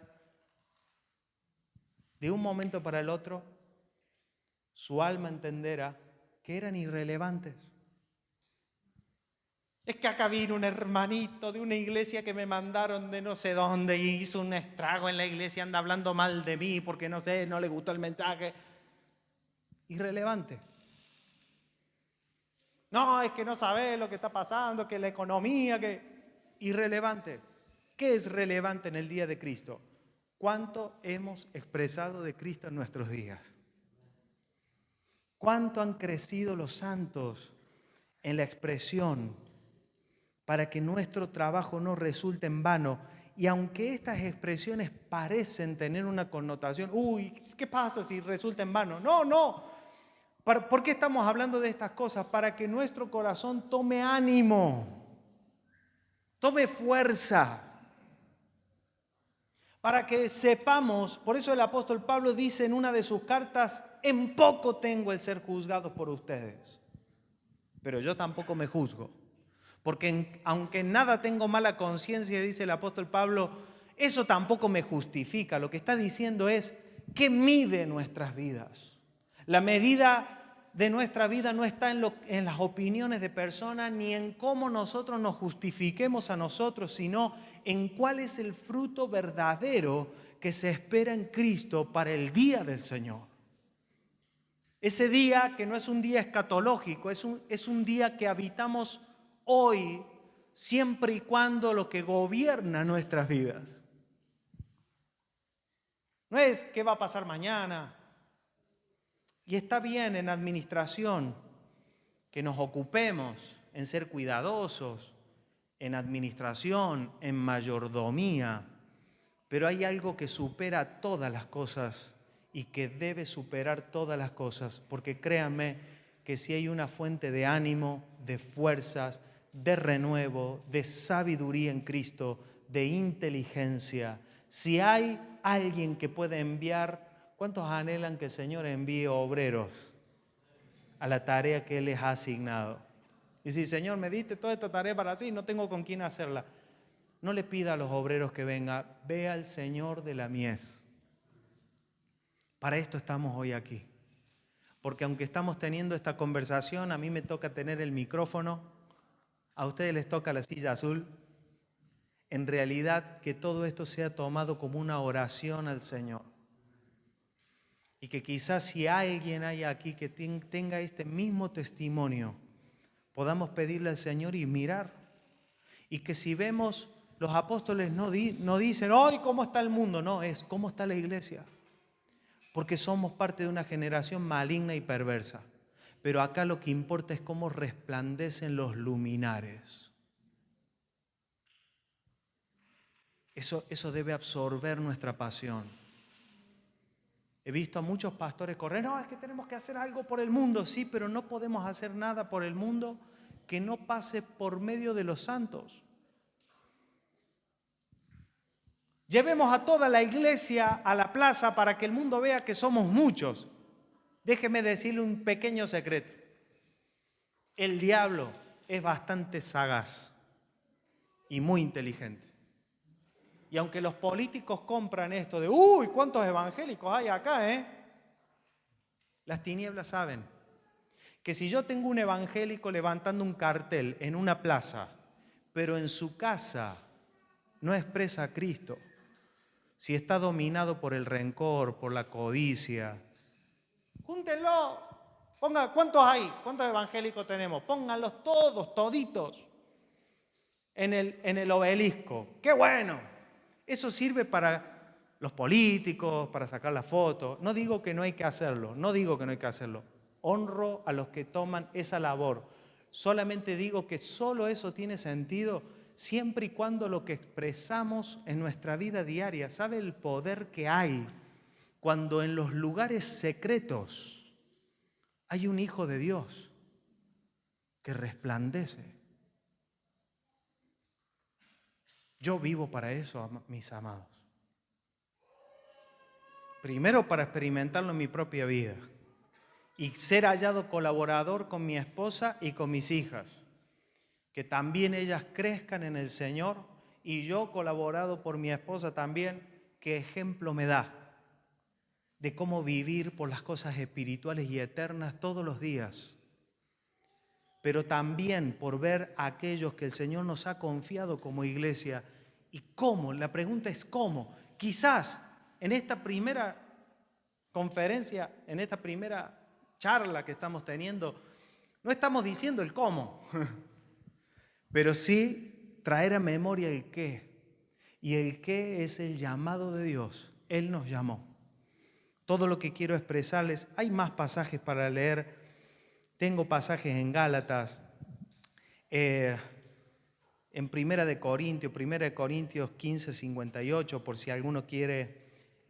de un momento para el otro, su alma entenderá que eran irrelevantes. Es que acá vino un hermanito de una iglesia que me mandaron de no sé dónde y hizo un estrago en la iglesia, anda hablando mal de mí porque no sé, no le gustó el mensaje. Irrelevante. No, es que no sabes lo que está pasando, que la economía, que... Irrelevante. ¿Qué es relevante en el día de Cristo? ¿Cuánto hemos expresado de Cristo en nuestros días? ¿Cuánto han crecido los santos en la expresión para que nuestro trabajo no resulte en vano? Y aunque estas expresiones parecen tener una connotación, uy, ¿qué pasa si resulta en vano? No. ¿Por qué estamos hablando de estas cosas? Para que nuestro corazón tome ánimo, tome fuerza, para que sepamos. Por eso el apóstol Pablo dice en una de sus cartas: en poco tengo el ser juzgado por ustedes, pero yo tampoco me juzgo, porque aunque en nada tengo mala conciencia, dice el apóstol Pablo, eso tampoco me justifica. Lo que está diciendo es: ¿qué mide nuestras vidas? La medida de nuestra vida no está en las opiniones de personas ni en cómo nosotros nos justifiquemos a nosotros, sino en cuál es el fruto verdadero que se espera en Cristo para el día del Señor. Ese día que no es un día escatológico, es un día que habitamos hoy, siempre y cuando lo que gobierna nuestras vidas. No es qué va a pasar mañana. Y está bien en administración que nos ocupemos en ser cuidadosos, en administración, en mayordomía, pero hay algo que supera todas las cosas y que debe superar todas las cosas, porque créanme que si hay una fuente de ánimo, de fuerzas, de renuevo, de sabiduría en Cristo, de inteligencia, si hay alguien que puede enviar... ¿Cuántos anhelan que el Señor envíe obreros a la tarea que Él les ha asignado? Y si, Señor, me diste toda esta tarea para así, no tengo con quién hacerla. No le pida a los obreros que venga, ve al Señor de la mies. Para esto estamos hoy aquí. Porque aunque estamos teniendo esta conversación, a mí me toca tener el micrófono, a ustedes les toca la silla azul. En realidad, que todo esto sea tomado como una oración al Señor. Y que quizás si alguien hay aquí que tenga este mismo testimonio, podamos pedirle al Señor y mirar. Y que si vemos, los apóstoles no dicen, ¡ay, cómo está el mundo! No, es cómo está la iglesia. Porque somos parte de una generación maligna y perversa. Pero acá lo que importa es cómo resplandecen los luminares. Eso debe absorber nuestra pasión. He visto a muchos pastores correr, no, es que tenemos que hacer algo por el mundo. Sí, pero no podemos hacer nada por el mundo que no pase por medio de los santos. Llevemos a toda la iglesia a la plaza para que el mundo vea que somos muchos. Déjeme decirle un pequeño secreto. El diablo es bastante sagaz y muy inteligente. Y aunque los políticos compran esto de, uy, ¿cuántos evangélicos hay acá, Las tinieblas saben que si yo tengo un evangélico levantando un cartel en una plaza, pero en su casa no expresa a Cristo, si está dominado por el rencor, por la codicia, júntenlo, pongan, ¿cuántos hay? ¿Cuántos evangélicos tenemos? Pónganlos todos, toditos, en el obelisco. ¡Qué bueno! Eso sirve para los políticos, para sacar la foto. No digo que no hay que hacerlo, Honro a los que toman esa labor. Solamente digo que solo eso tiene sentido siempre y cuando lo que expresamos en nuestra vida diaria, ¿sabe el poder que hay cuando en los lugares secretos hay un Hijo de Dios que resplandece? Yo vivo para eso, mis amados. Primero para experimentarlo en mi propia vida y ser hallado colaborador con mi esposa y con mis hijas, que también ellas crezcan en el Señor, y yo colaborado por mi esposa también, qué ejemplo me da de cómo vivir por las cosas espirituales y eternas todos los días, pero también por ver a aquellos que el Señor nos ha confiado como iglesia. ¿Y cómo? La pregunta es ¿cómo? Quizás en esta primera conferencia, en esta primera charla que estamos teniendo, no estamos diciendo el cómo, pero sí traer a memoria el qué. Y el qué es el llamado de Dios. Él nos llamó. Todo lo que quiero expresarles, hay más pasajes para leer. Tengo pasajes en Gálatas, en Primera de Corintios 15, 58, por si alguno quiere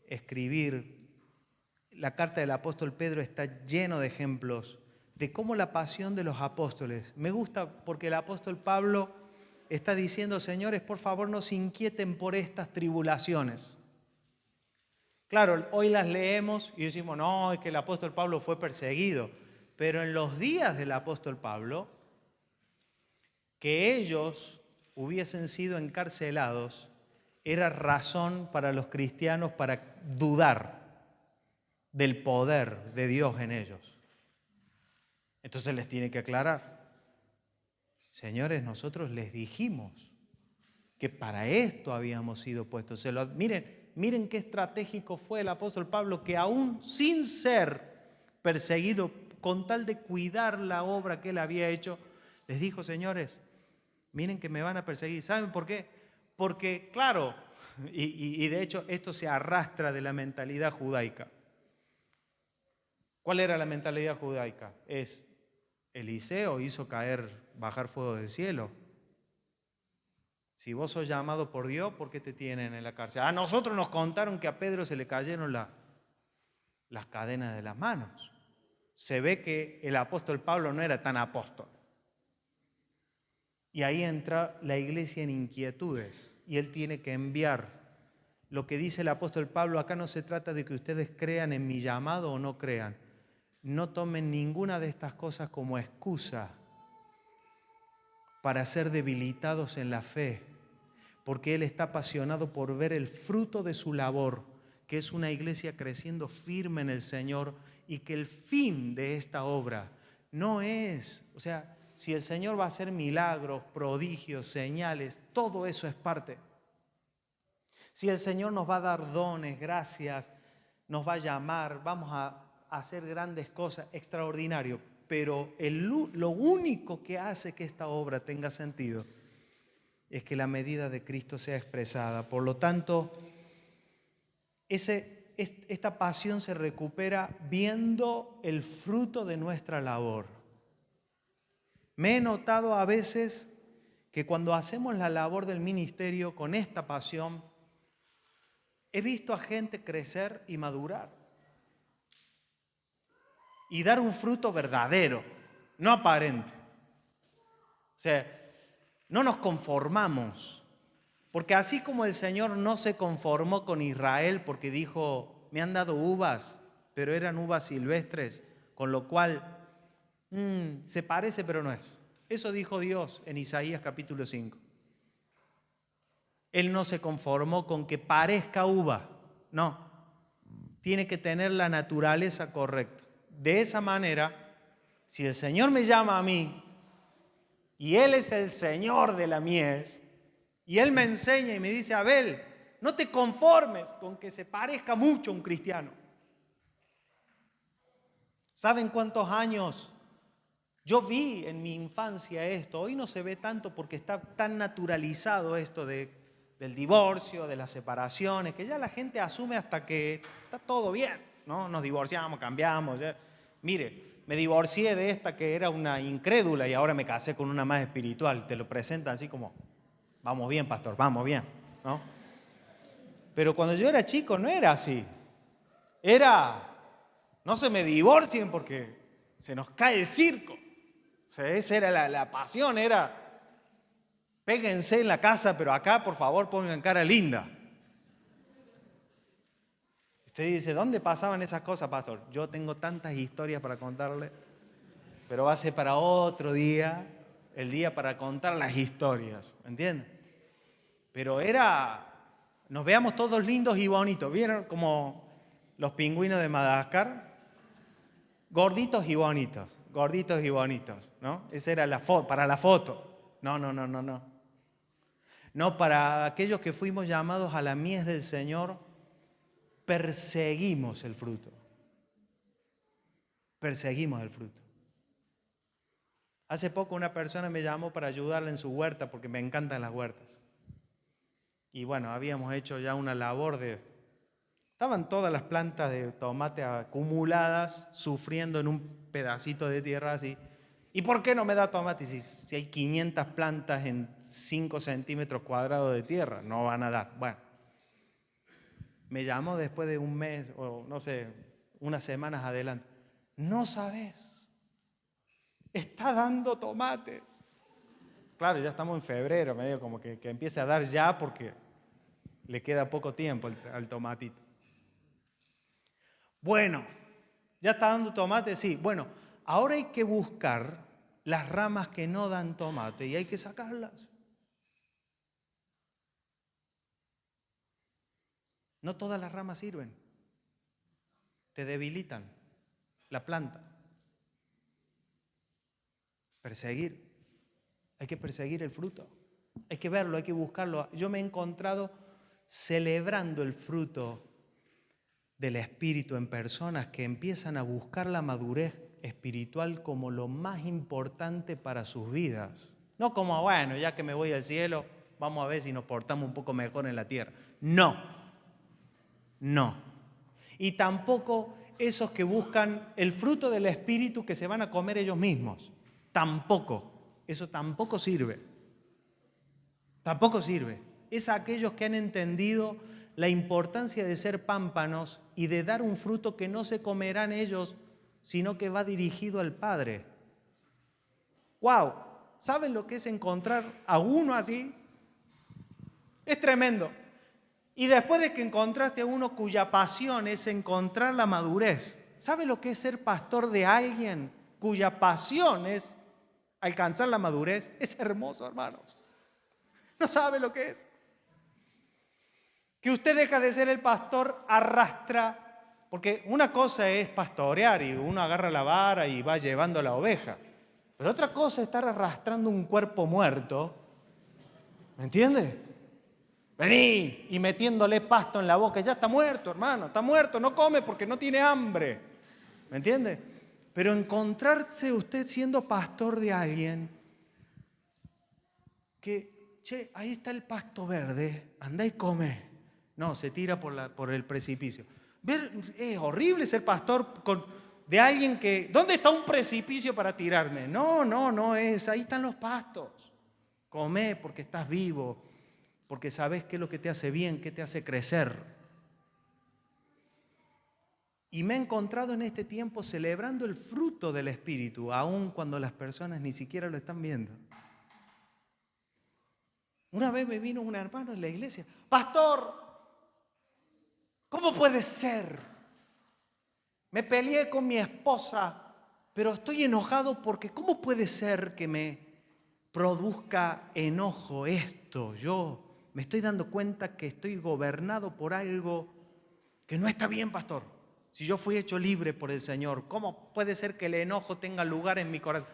escribir. La carta del apóstol Pedro está lleno de ejemplos de cómo la pasión de los apóstoles. Me gusta porque el apóstol Pablo está diciendo, señores, por favor no se inquieten por estas tribulaciones. Claro, hoy las leemos y decimos, no, es que el apóstol Pablo fue perseguido. Pero en los días del apóstol Pablo, que ellos hubiesen sido encarcelados, era razón para los cristianos para dudar del poder de Dios en ellos. Entonces les tiene que aclarar. Señores, nosotros les dijimos que para esto habíamos sido puestos. Miren qué estratégico fue el apóstol Pablo, que aún sin ser perseguido, con tal de cuidar la obra que él había hecho, les dijo, señores, miren que me van a perseguir. ¿Saben por qué? Porque, claro, y de hecho esto se arrastra de la mentalidad judaica. ¿Cuál era la mentalidad judaica? Eliseo hizo bajar fuego del cielo. Si vos sos llamado por Dios, ¿por qué te tienen en la cárcel? A nosotros nos contaron que a Pedro se le cayeron las cadenas de las manos. Se ve que el apóstol Pablo no era tan apóstol. Y ahí entra la iglesia en inquietudes y él tiene que enviar. Lo que dice el apóstol Pablo, acá no se trata de que ustedes crean en mi llamado o no crean. No tomen ninguna de estas cosas como excusa para ser debilitados en la fe, porque Él está apasionado por ver el fruto de su labor, que es una iglesia creciendo firme en el Señor, y que el fin de esta obra no es, si el Señor va a hacer milagros, prodigios, señales, todo eso es parte. Si el Señor nos va a dar dones, gracias, nos va a llamar, vamos a hacer grandes cosas, extraordinario, pero lo único que hace que esta obra tenga sentido es que la medida de Cristo sea expresada. Por lo tanto, esta pasión se recupera viendo el fruto de nuestra labor. Me he notado a veces que cuando hacemos la labor del ministerio con esta pasión, he visto a gente crecer y madurar y dar un fruto verdadero, no aparente. No nos conformamos, porque así como el Señor no se conformó con Israel porque dijo, me han dado uvas, pero eran uvas silvestres, con lo cual se parece pero no es. Eso dijo Dios en Isaías capítulo 5. Él no se conformó con que parezca uva, no, tiene que tener la naturaleza correcta. De esa manera, si el Señor me llama a mí y Él es el Señor de la mies y Él me enseña y me dice, Abel, no te conformes con que se parezca mucho a un cristiano. ¿Saben cuántos años yo vi en mi infancia esto? Hoy no se ve tanto porque está tan naturalizado esto del divorcio, de las separaciones, que ya la gente asume hasta que está todo bien, ¿no? Nos divorciamos, cambiamos. Ya. Mire, me divorcié de esta que era una incrédula y ahora me casé con una más espiritual. Te lo presentan así como, vamos bien, pastor, vamos bien, ¿no? Pero cuando yo era chico no era así. Era, no se me divorcien porque se nos cae el circo. O sea, esa era la pasión, era péguense en la casa, pero acá por favor pongan cara linda. Usted dice, ¿dónde pasaban esas cosas, pastor? Yo tengo tantas historias para contarle, pero va a ser para otro día, el día para contar las historias, ¿entienden? Pero nos veamos todos lindos y bonitos, ¿vieron? Como los pingüinos de Madagascar, gorditos y bonitos, ¿no? Esa era la foto, para la foto. No. No, para aquellos que fuimos llamados a la mies del Señor, perseguimos el fruto. perseguimos el fruto. Hace poco una persona me llamó para ayudarle en su huerta porque me encantan las huertas. Y bueno, habíamos hecho ya una labor de... Estaban todas las plantas de tomate acumuladas, sufriendo en un pedacito de tierra así. ¿Y por qué no me da tomate si hay 500 plantas en 5 centímetros cuadrados de tierra? No van a dar. Bueno, me llamó después de un mes o no sé, unas semanas adelante. No sabes, está dando tomates. Claro, ya estamos en febrero, medio como que empiece a dar ya porque le queda poco tiempo al tomatito. Bueno, ¿ya está dando tomate? Sí. Bueno, ahora hay que buscar las ramas que no dan tomate y hay que sacarlas. No todas las ramas sirven. Te debilitan la planta. Perseguir. Hay que perseguir el fruto. Hay que verlo, hay que buscarlo. Yo me he encontrado celebrando el fruto del Espíritu en personas que empiezan a buscar la madurez espiritual como lo más importante para sus vidas. No como, bueno, ya que me voy al cielo, vamos a ver si nos portamos un poco mejor en la tierra. No, no. Y tampoco esos que buscan el fruto del Espíritu que se van a comer ellos mismos. Tampoco. Eso tampoco sirve. Tampoco sirve. Es aquellos que han entendido la importancia de ser pámpanos y de dar un fruto que no se comerán ellos, sino que va dirigido al Padre. ¡Wow! ¿Saben lo que es encontrar a uno así? Es tremendo. Y después de que encontraste a uno cuya pasión es encontrar la madurez, ¿sabe lo que es ser pastor de alguien cuya pasión es alcanzar la madurez? Es hermoso, hermanos. No sabe lo que es. Que usted deja de ser el pastor, arrastra, porque una cosa es pastorear y uno agarra la vara y va llevando la oveja, pero otra cosa es estar arrastrando un cuerpo muerto, ¿me entiende? Vení y metiéndole pasto en la boca, ya está muerto, hermano, está muerto, no come porque no tiene hambre, ¿me entiende? Pero encontrarse usted siendo pastor de alguien que, che, ahí está el pasto verde, andá y come. No, se tira por el precipicio. Es horrible ser pastor de alguien que... ¿Dónde está un precipicio para tirarme? No es. Ahí están los pastos. Comé porque estás vivo, porque sabes qué es lo que te hace bien, qué te hace crecer. Y me he encontrado en este tiempo celebrando el fruto del Espíritu, aun cuando las personas ni siquiera lo están viendo. Una vez me vino un hermano en la iglesia. Pastor, ¿cómo puede ser? Me peleé con mi esposa, pero estoy enojado porque ¿cómo puede ser que me produzca enojo esto? Yo me estoy dando cuenta que estoy gobernado por algo que no está bien, pastor. Si yo fui hecho libre por el Señor, ¿cómo puede ser que el enojo tenga lugar en mi corazón?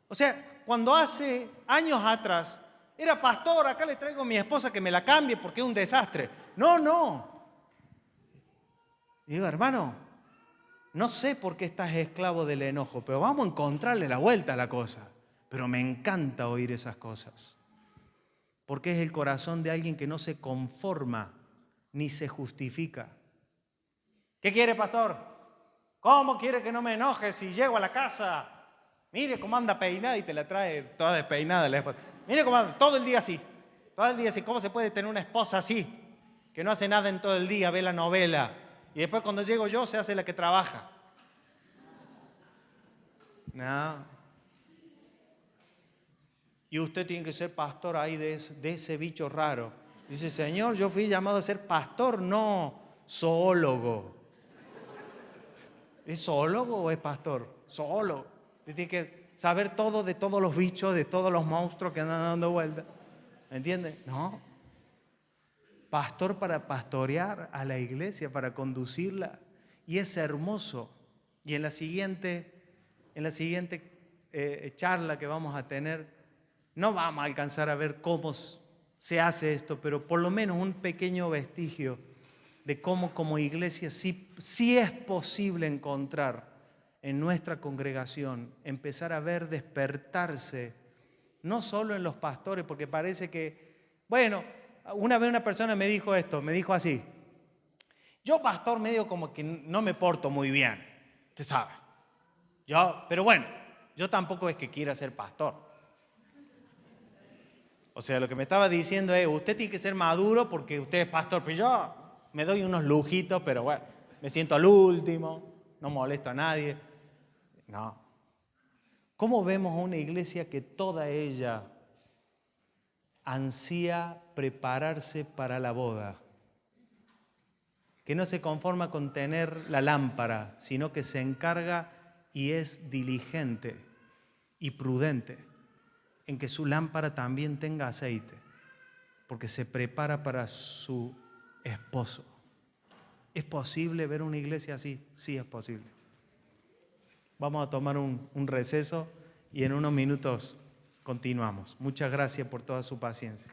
O sea, cuando hace años atrás era pastor, acá le traigo a mi esposa que me la cambie porque es un desastre. No. Digo, hermano, no sé por qué estás esclavo del enojo, pero vamos a encontrarle la vuelta a la cosa. Pero me encanta oír esas cosas, porque es el corazón de alguien que no se conforma ni se justifica. ¿Qué quiere, pastor? ¿Cómo quiere que no me enoje si llego a la casa? Mire cómo anda peinada y te la trae toda despeinada la esposa. Mire cómo anda, todo el día así. Todo el día así. ¿Cómo se puede tener una esposa así? Que no hace nada en todo el día, ve la novela. Y después cuando llego yo se hace la que trabaja. No. Y usted tiene que ser pastor ahí de ese bicho raro. Dice, Señor, yo fui llamado a ser pastor, no zoólogo. ¿Es zoólogo o es pastor? Zoólogo. Usted tiene que saber todo de todos los bichos, de todos los monstruos que andan dando vueltas. ¿Me entiende? No. Pastor para pastorear a la iglesia, para conducirla. Y es hermoso. Y en la siguiente charla que vamos a tener, no vamos a alcanzar a ver cómo se hace esto, pero por lo menos un pequeño vestigio de cómo como iglesia sí es posible encontrar en nuestra congregación empezar a ver despertarse, no solo en los pastores, porque parece que, bueno, una vez una persona me dijo esto, me dijo así: yo, pastor, medio como que no me porto muy bien, usted sabe. Pero bueno, yo tampoco es que quiera ser pastor. O sea, lo que me estaba diciendo es, usted tiene que ser maduro porque usted es pastor, pero yo me doy unos lujitos, pero bueno, me siento al último, no molesto a nadie. No. ¿Cómo vemos una iglesia que toda ella ansía prepararse para la boda? Que no se conforma con tener la lámpara, sino que se encarga y es diligente y prudente en que su lámpara también tenga aceite, porque se prepara para su esposo. ¿Es posible ver una iglesia así? Sí, es posible. Vamos a tomar un receso y en unos minutos continuamos. Muchas gracias por toda su paciencia.